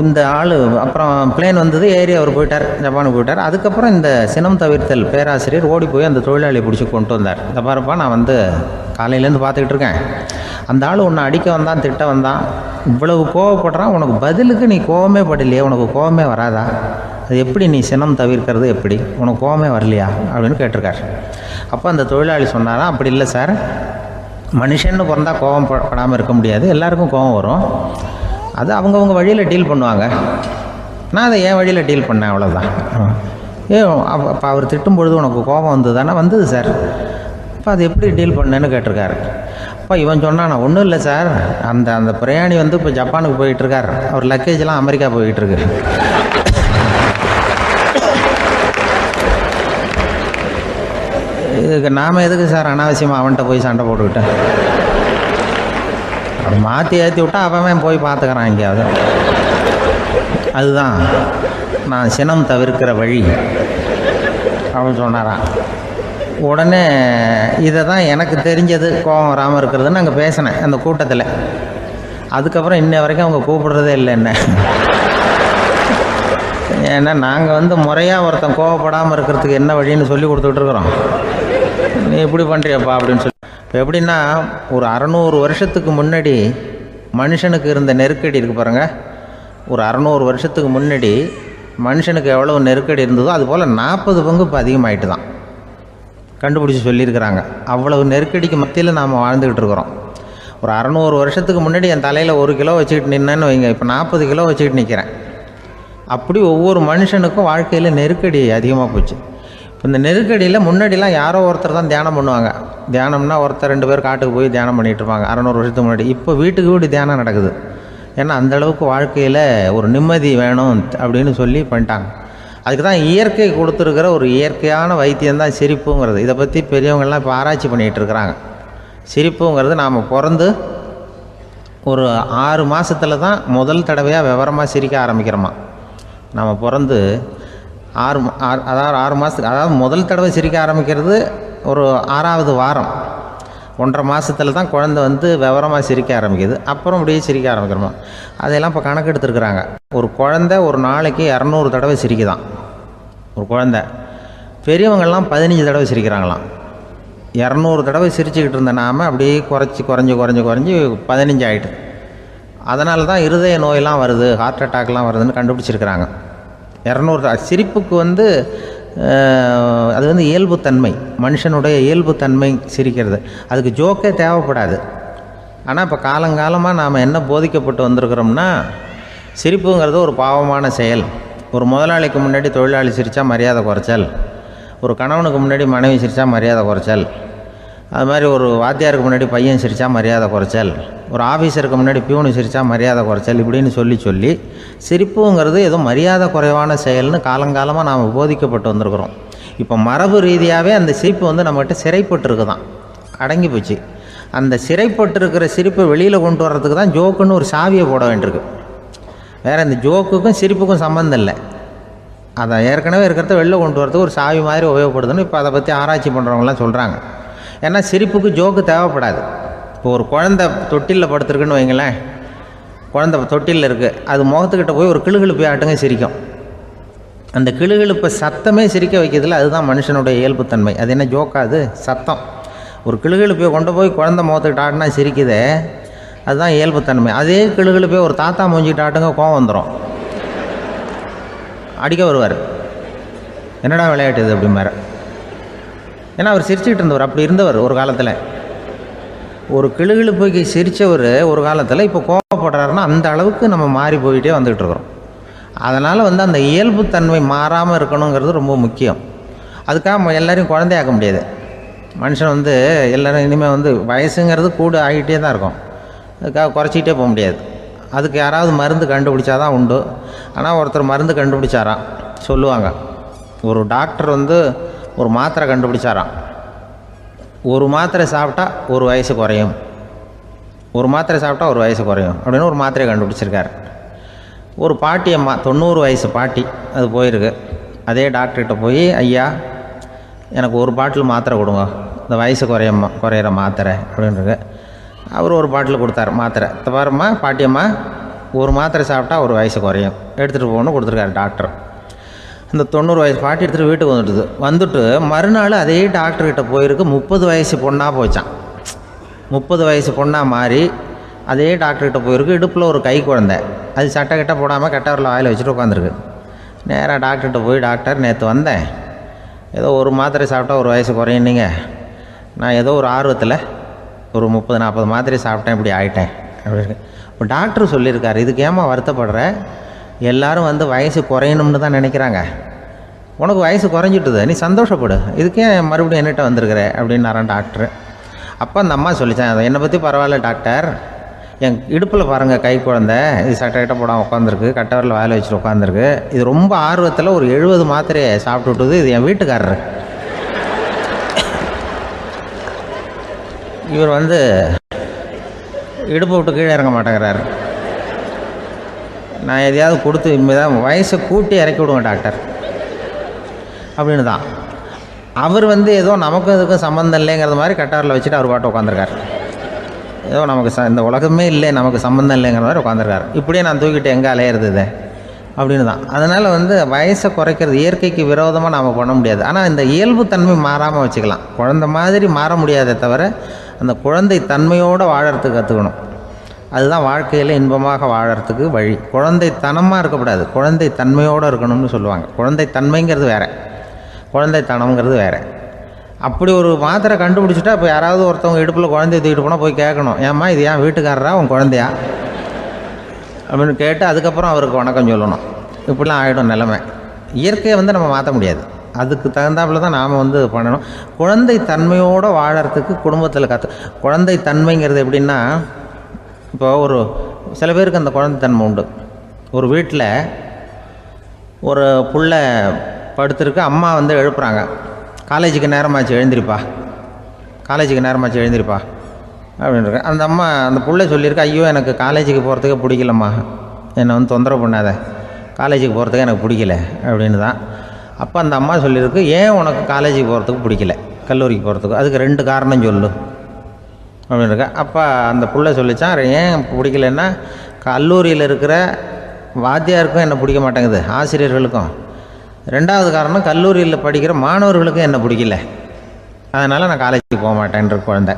இந்த ஆள் அப்புறம் பிளேன் வந்தது, ஏறி அவர் போயிட்டார், ஜப்பானுக்கு போயிட்டார். அதுக்கப்புறம் இந்த சினம் தவிர்த்தல் பேராசிரியர் ஓடி போய் அந்த தொழிலாளியை பிடிச்சி கொண்டு வந்தார். இந்த பாருப்பா, நான் வந்து காலையிலேருந்து பார்த்துக்கிட்டு இருக்கேன், அந்த ஆள் உன்னை அடிக்க வந்தான், திட்ட வந்தான், இவ்வளவு கோவப்படுறான், உனக்கு பதிலுக்கு நீ கோவமே படலையே, உனக்கு கோவமே வராதா, அது எப்படி நீ சினம் தவிர்க்கிறது, எப்படி உனக்கு கோவமே வரலையா அப்படின்னு கேட்டிருக்கார். அப்போ அந்த தொழிலாளி சொன்னாராம், அப்படி இல்லை சார், மனுஷன்னு பிறந்தால் கோவம் படாமல் இருக்க முடியாது, எல்லாருக்கும் கோவம் வரும், அது அவங்கவுங்க வழியில் டீல் பண்ணுவாங்க, நான் அதை என் வழியில் டீல் பண்ணேன், அவ்வளோதான். அப்போ அவர் திட்டும் பொழுது உனக்கு கோபம் வந்தது தானே? வந்தது சார். அப்போ அது எப்படி டீல் பண்ணேன்னு கேட்டிருக்காரு. அப்போ அப்போ இவன் சொன்னான், ஒன்றும் இல்லை சார், அந்த அந்த பிரயாணி வந்து இப்போ ஜப்பானுக்கு போயிட்டுருக்கார், அவர் லக்கேஜெலாம் அமெரிக்கா போயிட்டுருக்கு. இதுக்கு நாம் எதுக்கு சார் அனாவசியமாக அவன்கிட்ட போய் சண்டை போட்டுக்கிட்டேன்? அப்படி மாற்றி ஏற்றி விட்டா அவன் போய் பார்த்துக்கிறான் எங்கேயாவது. அதுதான் நான் சினம் தவிர்க்கிற வழி அப்படின்னு சொன்னாரான். உடனே இதை தான் எனக்கு தெரிஞ்சது கோபம் வராமல் இருக்கிறதுன்னு அங்கே பேசினேன் அந்த கூட்டத்தில். அதுக்கப்புறம் இன்ன வரைக்கும் அவங்க கூப்பிடுறதே இல்லை என்ன. ஏன்னா நாங்கள் வந்து முறையாக ஒருத்தன் கோவப்படாமல் இருக்கிறதுக்கு என்ன வழின்னு சொல்லி கொடுத்துட்ருக்குறோம். நீ இப்படி பண்ணுறியப்பா அப்படின்னு சொல்லி. இப்போ எப்படின்னா, ஒரு 600 வருஷத்துக்கு முன்னாடி மனுஷனுக்கு இருந்த நெருக்கடி இருக்குது பாருங்கள். ஒரு 600 வருஷத்துக்கு முன்னாடி மனுஷனுக்கு எவ்வளோ நெருக்கடி இருந்ததோ அதுபோல் 40 பங்கு இப்போ அதிகமாகிட்டு தான் கண்டுபிடிச்சி சொல்லியிருக்கிறாங்க. அவ்வளவு நெருக்கடிக்கு மத்தியில் நாம் வாழ்ந்துக்கிட்டு இருக்கிறோம். ஒரு 600 வருஷத்துக்கு முன்னாடி என் தலையில் 1 கிலோ வச்சுக்கிட்டு நின்னேன்னு வைங்க, இப்போ 40 கிலோ வச்சுக்கிட்டு நிற்கிறேன். அப்படி ஒவ்வொரு மனுஷனுக்கும் வாழ்க்கையில் நெருக்கடி அதிகமாக போச்சு. இப்போ இந்த நெருக்கடியில் முன்னாடிலாம் யாரோ ஒருத்தர் தான் தியானம் பண்ணுவாங்க. தியானம்னா ஒருத்தர் 2 பேர் காட்டுக்கு போய் தியானம் பண்ணிகிட்டு இருப்பாங்க 600 வருஷத்துக்கு முன்னாடி. இப்போ வீட்டுக்கு வீடு தியானம் நடக்குது. ஏன்னா அந்தளவுக்கு வாழ்க்கையில் ஒரு நிம்மதி வேணும் அப்படின்னு சொல்லி பண்ணிட்டாங்க. அதுக்கு தான் இயற்கை கொடுத்துருக்கிற ஒரு இயற்கையான வைத்தியம்தான் சிரிப்புங்கிறது. இதை பற்றி பெரியவங்கள்லாம் இப்போ ஆராய்ச்சி பண்ணிகிட்டு இருக்கிறாங்க. சிரிப்புங்கிறது நாம் பிறந்து ஒரு 6 மாதத்தில் தான் முதல் தடவையாக விவரமாக சிரிக்க ஆரம்பிக்கிறோமா. நாம் பிறந்து 6 மாதத்துக்கு, அதாவது முதல் தடவை சிரிக்க ஆரம்பிக்கிறது ஒரு 6ஆவது வாரம், 1.5 மாதத்தில் தான் குழந்தை வந்து விவரமாக சிரிக்க ஆரம்பிக்குது. அப்புறம் அப்படியே சிரிக்க ஆரம்பிக்கிறோமா. அதையெல்லாம் இப்போ கணக்கு எடுத்துருக்குறாங்க. ஒரு குழந்தை ஒரு நாளைக்கு 200 தடவை சிரிக்குதான் ஒரு குழந்தை. பெரியவங்கள்லாம் 15 தடவை சிரிக்கிறாங்களாம். 200 தடவை சிரிச்சுக்கிட்டு இருந்த நாம் அப்படியே குறைஞ்சி 15 ஆகிட்டு. அதனால தான் இருதய நோயெல்லாம் வருது, ஹார்ட் அட்டாக்லாம் வருதுன்னு கண்டுபிடிச்சிருக்கிறாங்க. 200 சிரிப்புக்கு வந்து அது வந்து இயல்புத்தன்மை, மனுஷனுடைய இயல்புத்தன்மை சிரிக்கிறது. அதுக்கு ஜோக்கே தேவைப்படாது. ஆனால் இப்போ காலங்காலமாக நாம் என்ன போதிக்கப்பட்டு வந்திருக்கிறோம்னா, சிரிப்புங்கிறது ஒரு பாவமான செயல். ஒரு முதலாளிக்கு முன்னாடி தொழிலாளி சிரித்தா மரியாதை குறைச்சல், ஒரு கணவனுக்கு முன்னாடி மனைவி சிரித்தா மரியாதை குறைச்சல், அது மாதிரி ஒரு வாத்தியாருக்கு முன்னாடி பையன் சிரித்தா மரியாதை குறைச்சல், ஒரு ஆஃபீஸருக்கு முன்னாடி பியூனு சிரித்தா மரியாதை குறைச்சல், இப்படின்னு சொல்லி சிரிப்புங்கிறது ஏதோ மரியாதை குறைவான செயல்னு காலங்காலமாக நாம் போதிக்கப்பட்டு வந்திருக்கிறோம். இப்போ மரபு ரீதியாகவே அந்த சிரிப்பு வந்து நம்மகிட்ட சிறைப்பட்டுருக்கு தான், அடங்கி போச்சு. அந்த சிறைப்பட்டிருக்கிற சிரிப்பை வெளியில் கொண்டு வர்றதுக்கு தான் ஜோக்குன்னு ஒரு சாவியை போட வேண்டியிருக்கு. வேறு இந்த ஜோக்குக்கும் சிரிப்புக்கும் சம்மந்தம் இல்லை. அதை ஏற்கனவே இருக்கிறத வெளில கொண்டு வரதுக்கு ஒரு சாவி மாதிரி உபயோகப்படுதுன்னு இப்போ அதை பற்றி ஆராய்ச்சி பண்ணுறவங்களாம் சொல்கிறாங்க. ஏன்னா சிரிப்புக்கு ஜோக்கு தேவைப்படாது. இப்போ ஒரு குழந்தை தொட்டிலில் படுத்துருக்குன்னு வைங்களேன், குழந்தை தொட்டிலில் இருக்குது, அது முகத்துக்கிட்ட போய் ஒரு கிளுகிழுப்பை ஆட்டுங்க சிரிக்கும். அந்த கிளுகிழுப்பை சத்தமே சிரிக்க வைக்கிறதுல அதுதான் மனுஷனுடைய இயல்புத்தன்மை. அது என்ன ஜோக்காது? சத்தம். ஒரு கிளுகிழுப்பையை கொண்டு போய் குழந்தை முகத்துக்கிட்ட ஆட்டினா சிரிக்குதே, அதுதான் இயல்புத்தன்மை. அதே கிளுகிழுப்பையை ஒரு தாத்தா மூஞ்சிக்கிட்ட ஆட்டுங்க, கோவம் வந்துடும், அடிக்க வருவார். என்னடா விளையாட்டு இது அப்படிமாரு. ஏன்னா அவர் சிரிச்சுக்கிட்டு இருந்தவர், அப்படி இருந்தவர் ஒரு காலத்தில். ஒரு கிளுகிழுப்புக்கு சிரித்தவர் ஒரு காலத்தில் இப்போ கோவப்படுறாருன்னா அந்த அளவுக்கு நம்ம மாறி போயிட்டே வந்துக்கிட்டு இருக்கிறோம். அதனால் வந்து அந்த இயல்புத்தன்மை மாறாமல் இருக்கணுங்கிறது ரொம்ப முக்கியம். அதுக்காக எல்லோரையும் குழந்தையாக்க முடியாது. மனுஷன் வந்து எல்லோரும் இனிமேல் வந்து வயசுங்கிறது கூட ஆகிட்டே தான் இருக்கும். அதுக்காக குறைச்சிக்கிட்டே போக முடியாது. அதுக்கு யாராவது மருந்து கண்டுபிடிச்சா தான் உண்டு. ஆனால் ஒருத்தர் மருந்து கண்டுபிடிச்சாராம், சொல்லுவாங்க. ஒரு டாக்டர் வந்து ஒரு மாத்திரை கண்டுபிடிச்சாராம். ஒரு மாத்திரை சாப்பிட்டா ஒரு வயசு குறையும், ஒரு மாத்திரை சாப்பிட்டா ஒரு வயசு குறையும் அப்படின்னு ஒரு மாத்திரையை கண்டுபிடிச்சிருக்காரு. ஒரு பாட்டி அம்மா, 90 வயசு பாட்டி, அது போயிருக்கு. அதே டாக்டர்கிட்ட போய், ஐயா எனக்கு ஒரு பாட்டில் மாத்திரை கொடுங்க, இந்த வயசு குறையிற மாத்திரை அப்படின்றது. அவர் ஒரு பாட்டில் கொடுத்தாரு மாத்திரை. பாரும்மா பாட்டியம்மா, ஒரு மாத்திரை சாப்பிட்டா ஒரு வயசு குறையும், எடுத்துகிட்டு போகணும்னு கொடுத்துருக்காரு டாக்டர். இந்த 90 வயசு பாட்டி எடுத்துகிட்டு வீட்டுக்கு வந்துட்டு மறுநாள் அதே டாக்டர்கிட்ட போயிருக்கு. 30 வயசு பொண்ணாக போச்சான். 30 வயசு பொண்ணாக மாறி அதே டாக்டர்கிட்ட போயிருக்கு. இடுப்பில் ஒரு கை குழந்தை, அது சட்டை கிட்ட போடாமல் கட்டவரில் வாயில் வச்சுட்டு உட்காந்துருக்கு. நேராக டாக்டர்கிட்ட போய், டாக்டர் நேற்று வந்தேன், ஏதோ ஒரு மாத்திரை சாப்பிட்டா ஒரு வயசு குறையுன்னீங்க, நான் ஏதோ ஒரு ஆர்வத்தில் ஒரு 30-40 மாத்திரை சாப்பிட்டேன், இப்படி ஆகிட்டேன் அப்படின்னு. இப்போ டாக்டர் சொல்லியிருக்காரு, இதுக்கு ஏமா வருத்தப்படுற, எல்லோரும் வந்து வயசு குறையணும்னு தான் நினைக்கிறாங்க, உனக்கு வயசு குறைஞ்சிட்டுது, நீ சந்தோஷப்படு, இதுக்கே மறுபடியும் என்கிட்ட வந்திருக்கிற அப்படின்னாரான் டாக்டர். அப்போ அந்த அம்மா சொல்லித்தான், என்னை பற்றி பரவாயில்ல டாக்டர், என் இடுப்பில் பாருங்கள் கை குழந்தை, இது சட்டை கிட்ட போடாமல் உட்காந்துருக்கு, கட்டவரில் வாயில் வச்சுட்டு உட்காந்துருக்கு, இது ரொம்ப ஆர்வத்தில் ஒரு 70 மாத்திரையை சாப்பிட்டு விட்டுது, இது என் வீட்டுக்காரரு. இவர் இடுப்பை விட்டு கீழே இறங்க மாட்டேங்கிறாரு. நான் எதையாவது கொடுத்து இனிமேதான் வயசை கூட்டி இறக்கி விடுவேன் டாக்டர் அப்படின்னு தான். அவர் ஏதோ நமக்கும் இதுக்கும் சம்மந்தம் இல்லைங்கிறது மாதிரி கட்டாரில் வச்சுட்டு அவர் பாட்டு உட்காந்துருக்கார். ஏதோ நமக்கு இந்த உலகமே இல்லை, நமக்கு சம்மந்தம் இல்லைங்கிற மாதிரி உட்காந்துருக்காரு. இப்படியே நான் தூக்கிட்டு எங்கே அலையிறது இது அப்படின்னு தான். அதனால் வயசை குறைக்கிறது இயற்கைக்கு விரோதமாக நாம் பண்ண முடியாது. ஆனால் இந்த இயல்புத்தன்மை மாறாமல் வச்சுக்கலாம். குழந்தை மாதிரி மாற முடியாதே தவிர அந்த குழந்தை தன்மையோடு வாழறதுக்கு கற்றுக்கணும். அதுதான் வாழ்க்கையில் இன்பமாக வாழறதுக்கு வழி. குழந்தைத்தனமாக இருக்கக்கூடாது, குழந்தை தன்மையோடு இருக்கணும்னு சொல்லுவாங்க. குழந்தை தன்மைங்கிறது வேறு, குழந்தைத்தனம்ங்கிறது வேறு. அப்படி ஒரு மாத்திரை கண்டுபிடிச்சிட்டா இப்போ யாராவது ஒருத்தவங்க இடுப்பில் குழந்தைய தூக்கிட்டு போனால் போய் கேட்கணும், ஏம்மா இது ஏன் வீட்டுக்காரரா உன் குழந்தையா அப்படின்னு கேட்டு அதுக்கப்புறம் அவருக்கு வணக்கம் சொல்லணும். இப்படிலாம் ஆகிடும் நிலைமை. இயற்கையை நம்ம மாற்ற முடியாது. அதுக்கு தகுந்தாப்புல தான் நாம் பண்ணணும். குழந்தை தன்மையோடு வாழறதுக்கு குடும்பத்தில் குழந்தை தன்மைங்கிறது எப்படின்னா, இப்போ சில பேருக்கு அந்த குழந்தைத்தன்மை உண்டு. ஒரு வீட்டில் ஒரு புள்ள படுத்துருக்கு, அம்மா எழுப்புறாங்க, காலேஜுக்கு நேரமாச்சு எழுந்திரிப்பா, காலேஜுக்கு நேரமாச்சு எழுந்திரிப்பா அப்படின்ட்டு. அந்த அம்மா அந்த புள்ளை சொல்லியிருக்கு, ஐயோ எனக்கு காலேஜுக்கு போகிறதுக்கே பிடிக்கலம்மா, என்னை தொந்தரவு பண்ணாத, காலேஜுக்கு போகிறதுக்கு எனக்கு பிடிக்கல அப்படின்னு தான். அப்போ அந்த அம்மா சொல்லியிருக்கு, ஏன் உனக்கு காலேஜுக்கு போகிறதுக்கு பிடிக்கல, கல்லூரிக்கு போகிறதுக்கு, அதுக்கு 2 காரணம் சொல்லு அப்படின்னுருக்க. அப்போ அந்த புள்ளை சொல்லிச்சான், ஏன் பிடிக்கலன்னா கல்லூரியில் இருக்கிற வாத்தியாருக்கும் என்ன பிடிக்க மாட்டேங்குது, ஆசிரியர்களுக்கும். 2வது காரணம், கல்லூரியில் படிக்கிற மாணவர்களுக்கும் என்ன பிடிக்கல, அதனால் நான் காலேஜுக்கு போக மாட்டேன்ற குழந்தை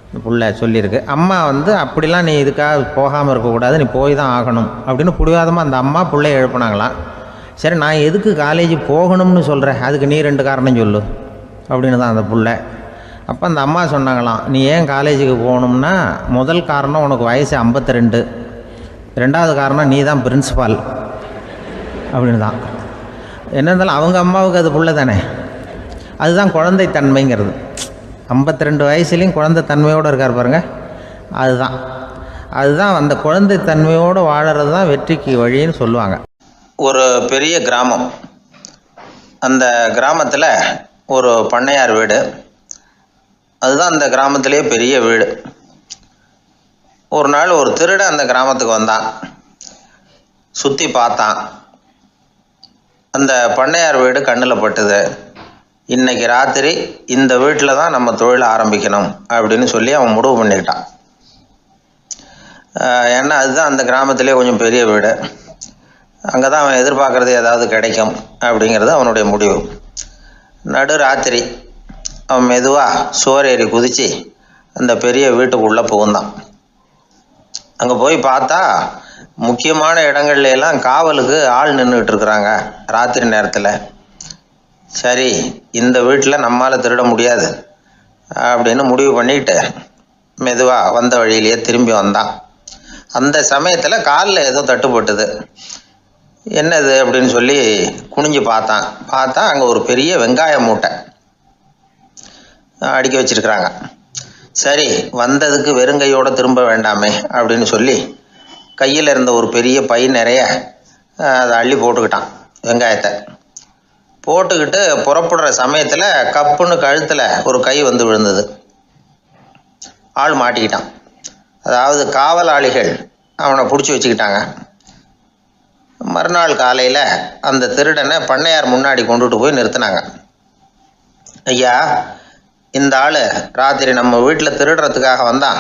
இந்த புள்ள சொல்லியிருக்கு. அம்மா அப்படிலாம் நீ இதுக்காக போகாமல் இருக்கக்கூடாது, நீ போய் தான் ஆகணும் அப்படின்னு பிடிவாதமாக அந்த அம்மா பிள்ளைய எழுப்புனாங்களாம். சரி, நான் எதுக்கு காலேஜ் போகணும்னு சொல்கிறேன், அதுக்கு நீ 2 காரணம் சொல்லு அப்படின்னு தான் அந்த புள்ள. அப்போ அந்த அம்மா சொன்னாங்களாம், நீ ஏன் காலேஜுக்கு போகணும்னா, முதல் காரணம் உனக்கு வயசு 52, 2வது காரணம் நீ தான் பிரின்சிபால் அப்படின்னு தான். என்ன இருந்தாலும் அவங்க அம்மாவுக்கு அது புள்ள தானே. அதுதான் குழந்தைத்தன்மைங்கிறது. 52 வயசுலேயும் குழந்தைத்தன்மையோடு இருக்கார் பாருங்கள், அதுதான் அந்த குழந்தைத்தன்மையோடு வாழறது தான் வெற்றிக்கு வழின்னு சொல்லுவாங்க. ஒரு பெரிய கிராமம், அந்த கிராமத்தில் ஒரு பண்ணையார் வீடு, அதுதான் அந்த கிராமத்திலே பெரிய வீடு. ஒரு நாள் ஒரு திருடன் அந்த கிராமத்துக்கு வந்தான், சுற்றி பார்த்தான். அந்த பண்ணையார் வீடு கண்ணில் பட்டுது. இன்னைக்கு ராத்திரி இந்த வீட்டில் தான் நம்ம தொழில் ஆரம்பிக்கணும் அப்படின்னு சொல்லி அவன் முடிவு பண்ணிக்கிட்டான். ஏன்னா அதுதான் அந்த கிராமத்திலே கொஞ்சம் பெரிய வீடு, அங்கே தான் அவன் எதிர்பார்க்குறது ஏதாவது கிடைக்கும் அப்படிங்கிறது அவனுடைய முடிவு. நடு ராத்திரி அவன் மெதுவாக சுவரேறி குதித்து அந்த பெரிய வீட்டுக்குள்ளே புகுந்தான். அங்கே போய் பார்த்தா முக்கியமான இடங்கள்ல எல்லாம் காவலுக்கு ஆள் நின்றுட்டு இருக்கிறாங்க ராத்திரி நேரத்தில். சரி, இந்த வீட்டில் நம்மால் திருட முடியாது அப்படின்னு முடிவு பண்ணிட்டு மெதுவாக வந்த வழியிலேயே திரும்பி வந்தான். அந்த சமயத்தில் காலில் ஏதோ தட்டுப்பட்டுது. என்னது அப்படின்னு சொல்லி குனிஞ்சு பார்த்தா அங்கே ஒரு பெரிய வெங்காய மூட்டை அடுக்கி வச்சிருக்கிறாங்க. சரி, வந்ததுக்கு வெறுங்கையோடு திரும்ப வேண்டாமே அப்படின்னு சொல்லி கையில் இருந்த ஒரு பெரிய பை நிறைய அதை அள்ளி போட்டுக்கிட்டான். வெங்காயத்தை போட்டுக்கிட்டு புறப்படுற சமயத்தில் கப்புன்னு கழுத்தில் ஒரு கை விழுந்தது. ஆள் மாட்டிக்கிட்டான். அதாவது காவலாளிகள் அவனை பிடிச்சி வச்சுக்கிட்டாங்க. மறுநாள் காலையில் அந்த திருடனை பண்ணையார் முன்னாடி கொண்டுட்டு போய் நிறுத்தினாங்க. ஐயா, இந்த ஆள் ராத்திரி நம்ம வீட்டில் திருடுறதுக்காக வந்தான்,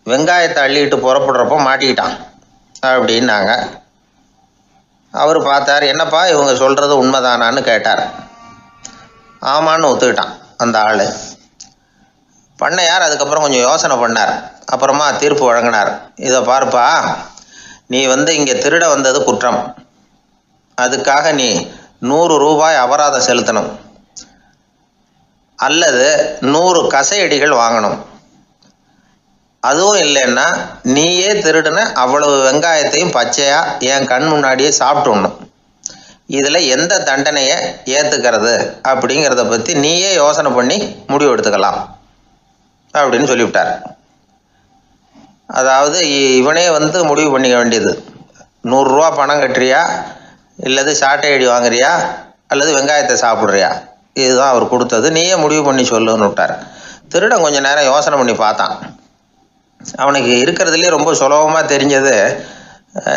வெங்காயத்தை அள்ளிட்டு புறப்படுறப்போ மாட்டிக்கிட்டான் அப்படின்னாங்க. அவர் பார்த்தார், என்னப்பா இவங்க சொல்கிறது உண்மைதானான்னு கேட்டார். ஆமான்னு ஒத்துக்கிட்டான் அந்த ஆள். பண்ணையார் அதுக்கப்புறம் கொஞ்சம் யோசனை பண்ணார். அப்புறமா தீர்ப்பு வழங்கினார். இதை பார்ப்பா, நீ இங்கே திருட வந்தது குற்றம், அதுக்காக நீ 100 ரூபாய் அபராதம் செலுத்தணும், அல்லது 100 கசையடிகள் வாங்கணும். அதுவும் இல்லைன்னா நீயே திருடுன அவ்வளவு வெங்காயத்தையும் பச்சையா என் கண் முன்னாடியே சாப்பிட்டுடணும். இதில் எந்த தண்டனையை ஏற்றுக்கிறது அப்படிங்கிறத பற்றி நீயே யோசனை பண்ணி முடிவு எடுத்துக்கலாம் அப்படின்னு சொல்லிவிட்டார். அதாவது இவனே முடிவு பண்ணிக்க வேண்டியது, 100 ரூபா பணம் கட்டுறியா, இல்லது சாட்டை அடி வாங்குறியா, அல்லது வெங்காயத்தை சாப்பிட்றியா, இதுதான் அவர் கொடுத்தது, நீயே முடிவு பண்ணி சொல்லுன்னு விட்டார். திருடன் கொஞ்சம் நேரம் யோசனை பண்ணி பார்த்தான். அவனுக்கு இருக்கிறதுலே ரொம்ப சுலபமாக தெரிஞ்சது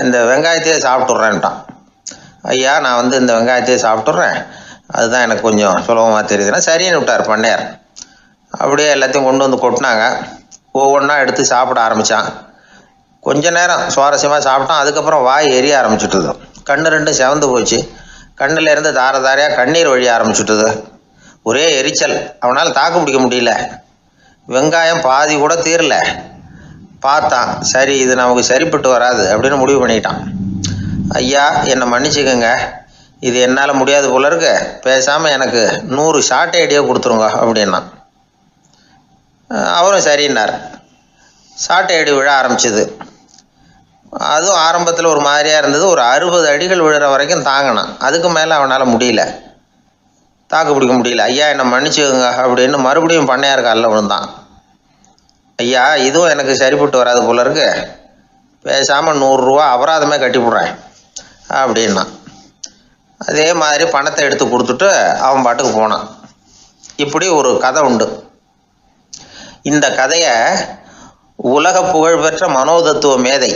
இந்த வெங்காயத்தையே சாப்பிட்டுட்றேன்ட்டான். ஐயா, நான் இந்த வெங்காயத்தையே சாப்பிட்டுட்றேன், அதுதான் எனக்கு கொஞ்சம் சுலபமாக தெரியுதுன்னா சரின்னு விட்டார் பண்ணையார். அப்படியே எல்லாத்தையும் கொண்டு கொட்டினாங்க. ஒவ்வொன்றா எடுத்து சாப்பிட ஆரம்பித்தான். கொஞ்ச நேரம் சுவாரஸ்யமாக சாப்பிட்டான். அதுக்கப்புறம் வாய் எரிய ஆரம்பிச்சுட்டுது. கண்ணு ரெண்டும் செவந்து போச்சு. கண்ணில் இருந்து தார தாரையாக கண்ணீர் வழிய ஆரம்பிச்சுட்டுது. ஒரே எரிச்சல். அவனால் தாக்கு பிடிக்க முடியல. வெங்காயம் பாதி கூட தீரல. பார்த்தான், சரி இது நமக்கு சரிப்பட்டு வராது அப்படின்னு முடிவு பண்ணிட்டான். ஐயா, என்னை மன்னிச்சுக்கோங்க, இது என்னால் முடியாது போல இருக்கு, பேசாமல் எனக்கு 100 சாட்டை அடியாக கொடுத்துருங்க அப்படின்னா. அவரும் சரின்னார். சாட்டை அடி விழ ஆரம்பிச்சிது. அதுவும் ஆரம்பத்தில் ஒரு மாதிரியாக இருந்தது. ஒரு 60 அடிகள் விழுற வரைக்கும் தாங்கினான். அதுக்கு மேலே அவனால் முடியல, தாக்கு பிடிக்க முடியல. ஐயா, என்னை மன்னிச்சுக்கோங்க அப்படின்னு மறுபடியும் பண்ணையார் காலில் விழுந்தான். ஐயா, இதுவும் எனக்கு சரிப்பட்டு வராது போல இருக்கு, பேசாமல் 100 ரூபா அபராதமே கட்டிவிட்றேன் அப்படின்னா. அதே மாதிரி பணத்தை எடுத்து கொடுத்துட்டு அவன் பாட்டுக்கு போனான். இப்படி ஒரு கதை உண்டு. இந்த கதையை உலக புகழ்பெற்ற மனோதத்துவ மேதை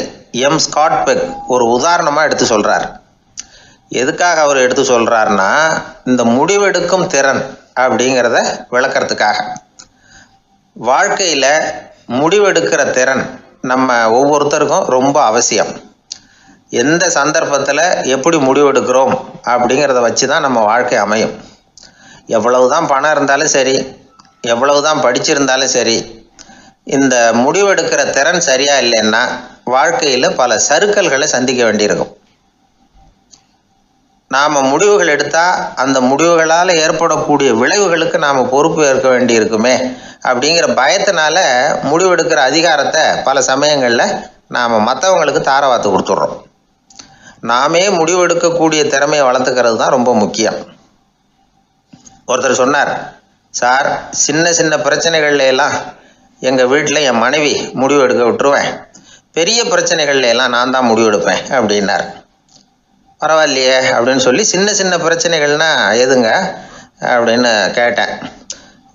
எம் ஸ்காட் பெக் ஒரு உதாரணமாக எடுத்து சொல்கிறார். எதுக்காக அவர் எடுத்து சொல்கிறாருன்னா, இந்த முடிவெடுக்கும் திறன் அப்படிங்கிறத விளக்கிறதுக்காக. வாழ்க்கையில் முடிவெடுக்கிற திறன் நம்ம ஒவ்வொருத்தருக்கும் ரொம்ப அவசியம். எந்த சந்தர்ப்பத்தில் எப்படி முடிவெடுக்கிறோம் அப்படிங்கிறத வச்சு தான் நம்ம வாழ்க்கை அமையும். எவ்வளவு தான் பணம் இருந்தாலும் சரி, எவ்வளவு தான் படிச்சிருந்தாலும் சரி, இந்த முடிவெடுக்கிற திறன் சரியாக இல்லைன்னா வாழ்க்கையில் பல சறுக்கல்களை சந்திக்க வேண்டியிருக்கும். நாம் முடிவுகள் எடுத்தால் அந்த முடிவுகளால் ஏற்படக்கூடிய விளைவுகளுக்கு நாம் பொறுப்பு ஏற்க வேண்டியிருக்குமே அப்படிங்கிற பயத்தினால முடிவெடுக்கிற அதிகாரத்தை பல சமயங்களில் நாம் மற்றவங்களுக்கு தாரவாத்து கொடுத்துட்றோம். நாமே முடிவெடுக்கக்கூடிய திறமையை வளர்த்துக்கிறது தான் ரொம்ப முக்கியம். ஒருத்தர் சொன்னார், சார், சின்ன சின்ன பிரச்சனைகள்ல எல்லாம் எங்கள் வீட்டில் என் மனைவி முடிவு எடுக்க விட்டுருவேன், பெரிய பிரச்சனைகள்ல எல்லாம் நான் தான் முடிவெடுப்பேன் அப்படின்னார். பரவாயில்லையே அப்படின்னு சொல்லி, சின்ன சின்ன பிரச்சனைகள்னா எதுங்க அப்படின்னு கேட்டேன்.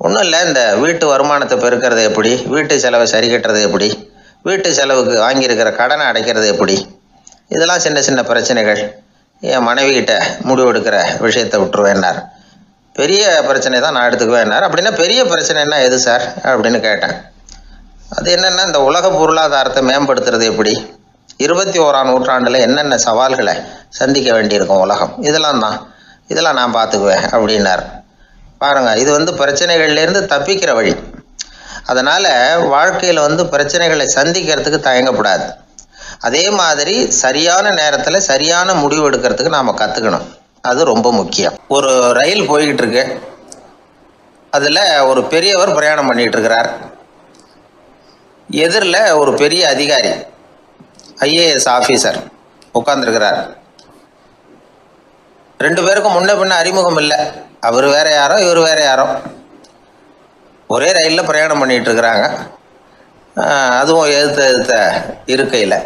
ஒன்றும் இல்லை, இந்த வீட்டு வருமானத்தை பெருக்கிறது எப்படி, வீட்டு செலவை சரி கட்டுறது எப்படி, வீட்டு செலவுக்கு வாங்கியிருக்கிற கடனை அடைக்கிறது எப்படி, இதெல்லாம் சின்ன சின்ன பிரச்சனைகள், என் மனைவிகிட்ட முடிவெடுக்கிற விஷயத்தை விட்டுருவேன்னார். பெரிய பிரச்சனை தான் நான் எடுத்துக்குவேன்னார். அப்படின்னா பெரிய பிரச்சனைன்னா எது சார் அப்படின்னு கேட்டேன். அது என்னென்னா, இந்த உலக பொருளாதாரத்தை மேம்படுத்துறது எப்படி, 21ஆம் நூற்றாண்டில் என்னென்ன சவால்களை சந்திக்க வேண்டியிருக்கும் உலகம், இதெல்லாம் நான் பார்த்துக்குவேன் அப்படின்னார். பாருங்கள், இது பிரச்சனைகள்லேருந்து தப்பிக்கிற வழி. அதனால் வாழ்க்கையில் பிரச்சனைகளை சந்திக்கிறதுக்கு தயங்கக்கூடாது. அதே மாதிரி சரியான நேரத்தில் சரியான முடிவு எடுக்கிறதுக்கு நாம் கற்றுக்கணும். அது ரொம்ப முக்கியம். ஒரு ரயில் போய்கிட்டு இருக்கு. அதில் ஒரு பெரியவர் பிரயாணம் பண்ணிகிட்டு இருக்கிறார். எதிரில் ஒரு பெரிய அதிகாரி, ஐஏஎஸ் ஆஃபீஸர் உட்காந்துருக்கிறார். 2 பேருக்கும் முன்ன பின்ன அறிமுகம் இல்லை. அவர் வேற யாரோ, இவர் வேற யாரோ. ஒரே ரயிலில் பிரயாணம் பண்ணிகிட்டு இருக்கிறாங்க. அதுவும் எதிர்த்த இருக்கையில்.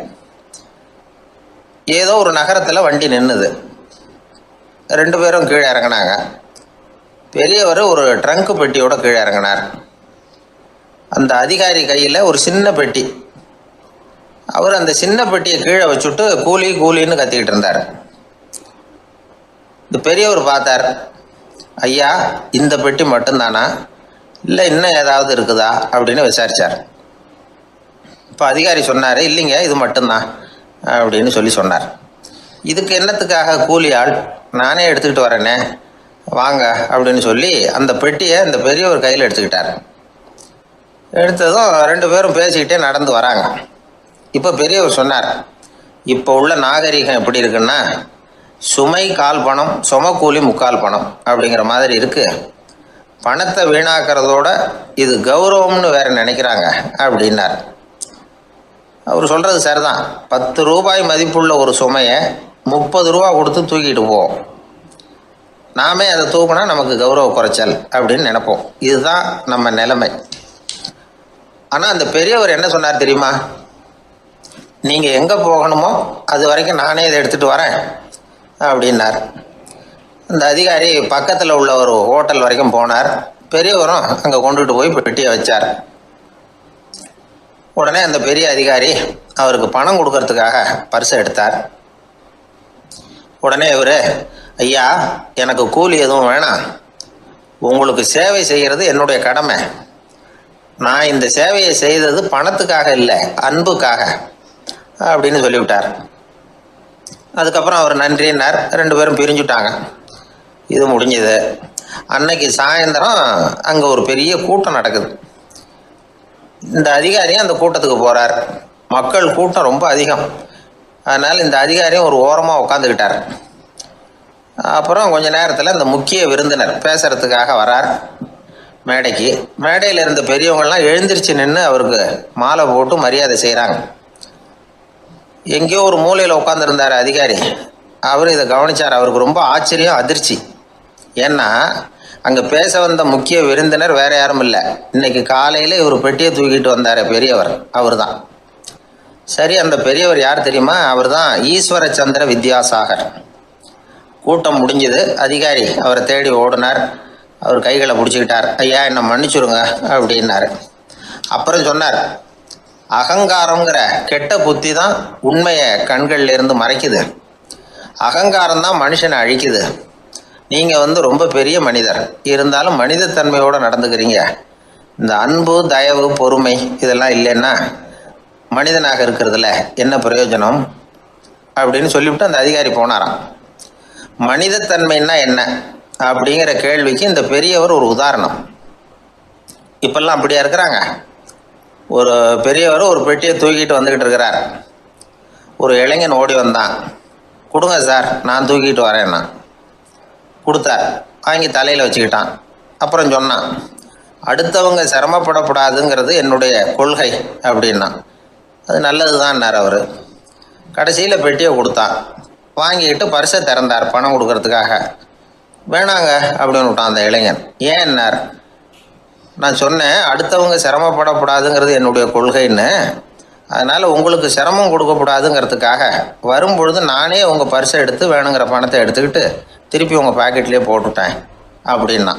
ஏதோ ஒரு நகரத்தில் வண்டி நின்றுது. 2 பேரும் கீழே இறங்கினாங்க. பெரியவர் ஒரு ட்ரங்க் பெட்டியோட கீழே இறங்கினார். அந்த அதிகாரி கையில் ஒரு சின்ன பெட்டி. அவர் அந்த சின்ன பெட்டியை கீழே வச்சுட்டு கூலி கூலின்னு கத்திக்கிட்டு இருந்தார். இந்த பெரியவர் பார்த்தார், ஐயா, இந்த பெட்டி மட்டும்தானா, இல்லை இன்னும் ஏதாவது இருக்குதா அப்படின்னு விசாரித்தார். இப்போ அதிகாரி சொன்னார், இல்லைங்க, இது மட்டும்தான் அப்படின்னு சொன்னார். இதுக்கு என்னத்துக்காக கூலி ஆள், நானே எடுத்துக்கிட்டு வரேனே, வாங்க அப்படின்னு சொல்லி அந்த பெட்டியை அந்த பெரியவர் கையில் எடுத்துக்கிட்டார். எடுத்ததும் 2 பேரும் பேசிக்கிட்டே நடந்து வராங்க. இப்போ பெரியவர் சொன்னார், இப்போ உள்ள நாகரிகம் எப்படி இருக்குன்னா, சுமை கால் பணம், சுமக்கூலி முக்கால் பணம் அப்படிங்கிற மாதிரி இருக்குது. பணத்தை வீணாக்கிறதோட இது கௌரவம்னு வேற நினைக்கிறாங்க அப்படின்னார். அவர் சொல்கிறது சரிதான். 10 ரூபாய் மதிப்புள்ள ஒரு சுமையை 30 ரூபா கொடுத்து தூக்கிட்டு போவோம். நாமே அதை தூக்கினா நமக்கு கௌரவ குறைச்சல் அப்படின்னு நினைப்போம். இதுதான் நம்ம நிலைமை. ஆனால் அந்த பெரியவர் என்ன சொன்னார் தெரியுமா? நீங்கள் எங்கே போகணுமோ அது வரைக்கும் நானே இதை எடுத்துகிட்டு வரேன் அப்படின்னார். அந்த அதிகாரி பக்கத்தில் உள்ள ஒரு ஹோட்டல் வரைக்கும் போனார். பெரியவரும் அங்கே கொண்டுட்டு போய் பெட்டியை வச்சார். உடனே அந்த பெரிய அதிகாரி அவருக்கு பணம் கொடுக்கறதுக்காக பர்ஸை எடுத்தார். உடனே இவர், ஐயா, எனக்கு கூலி எதுவும் வேணாம், உங்களுக்கு சேவை செய்கிறது என்னுடைய கடமை. நான் இந்த சேவையை செய்தது பணத்துக்காக இல்லை, அன்புக்காக அப்படின்னு சொல்லிவிட்டார். அதுக்கப்புறம் அவர் நன்றினார். 2 பேரும் பிரிஞ்சுட்டாங்க. இது முடிஞ்சது. அன்னைக்கு சாயந்தரம் அங்கே ஒரு பெரிய கூட்டம் நடக்குது. இந்த அதிகாரியும் அந்த கூட்டத்துக்கு போகிறார். மக்கள் கூட்டம் ரொம்ப அதிகம். அதனால் இந்த அதிகாரியும் ஒரு ஓரமாக உட்காந்துக்கிட்டார். அப்புறம் கொஞ்ச நேரத்தில் இந்த முக்கிய விருந்தினர் பேசுகிறதுக்காக வரார் மேடைக்கு. மேடையில் இருந்த பெரியவங்கள்லாம் எழுந்திரிச்சு நின்று அவருக்கு மாலை போட்டு மரியாதை செய்கிறாங்க. எங்கேயோ ஒரு மூலையில் உட்காந்துருந்தார் அதிகாரி. அவர் இதை கவனித்தார். அவருக்கு ரொம்ப ஆச்சரியம், அதிர்ச்சி. ஏன்னா அங்கே பேச வந்த முக்கிய விருந்தினர் வேற யாரும் இல்லை, இன்னைக்கு காலையில் இவர் பெட்டியை தூக்கிட்டு வந்தார் பெரியவர், அவர் தான். சரி, அந்த பெரியவர் யார் தெரியுமா? அவர் தான் ஈஸ்வர சந்திர வித்யாசாகர். கூட்டம் முடிஞ்சது. அதிகாரி அவரை தேடி ஓடினார். அவர் கைகளை பிடிச்சிக்கிட்டார். ஐயா, என்னை மன்னிச்சுடுங்க அப்படின்னாரு. அப்புறம் சொன்னார், அகங்காரங்கிற கெட்ட புத்தி தான் உண்மையை கண்கள்ல இருந்து மறைக்குது. அகங்காரம் தான் மனுஷனை அழிக்குது. நீங்கள் ரொம்ப பெரிய மனிதர், இருந்தாலும் மனிதத்தன்மையோடு நடந்துக்கிறீங்க. இந்த அன்பு, தயவு, பொறுமை இதெல்லாம் இல்லைன்னா மனிதனாக இருக்கிறதுல என்ன பிரயோஜனம் அப்படின்னு சொல்லிவிட்டு அந்த அதிகாரி போனாராம். மனிதத்தன்மைன்னா என்ன அப்படிங்கிற கேள்விக்கு இந்த பெரியவர் ஒரு உதாரணம். இப்பெல்லாம் அப்படியா இருக்கிறாங்க? ஒரு பெரியவர் ஒரு பெட்டியை தூக்கிட்டு வந்துக்கிட்டு இருக்கிறார். ஒரு இளைஞன் ஓடி வந்தான். கொடுங்க சார், நான் தூக்கிட்டு வரேன்னா. கொடுத்தார். வாங்கி தலையில் வச்சுக்கிட்டான். அப்புறம் சொன்னான், அடுத்தவங்க சிரமப்படக்கூடாதுங்கிறது என்னுடைய கொள்கை அப்படின்னா. அது நல்லது தான்னார் அவர். கடைசியில் பெட்டியை கொடுத்தான். வாங்கிக்கிட்டு பர்ஸை திறந்தார் பணம் கொடுக்கறதுக்காக. வேணாங்க அப்படின்னு விட்டான் அந்த இளைஞன். ஏன்னார், நான் சொன்னேன் அடுத்தவங்க சிரமப்படக்கூடாதுங்கிறது என்னுடைய கொள்கைன்னு. அதனால் உங்களுக்கு சிரமம் கொடுக்கக்கூடாதுங்கிறதுக்காக வரும்பொழுது நானே உங்கள் பர்ஸை எடுத்து வேணுங்கிற பணத்தை எடுத்துக்கிட்டு திருப்பி உங்கள் பாக்கெட்லேயே போட்டுவிட்டேன் அப்படின்னா.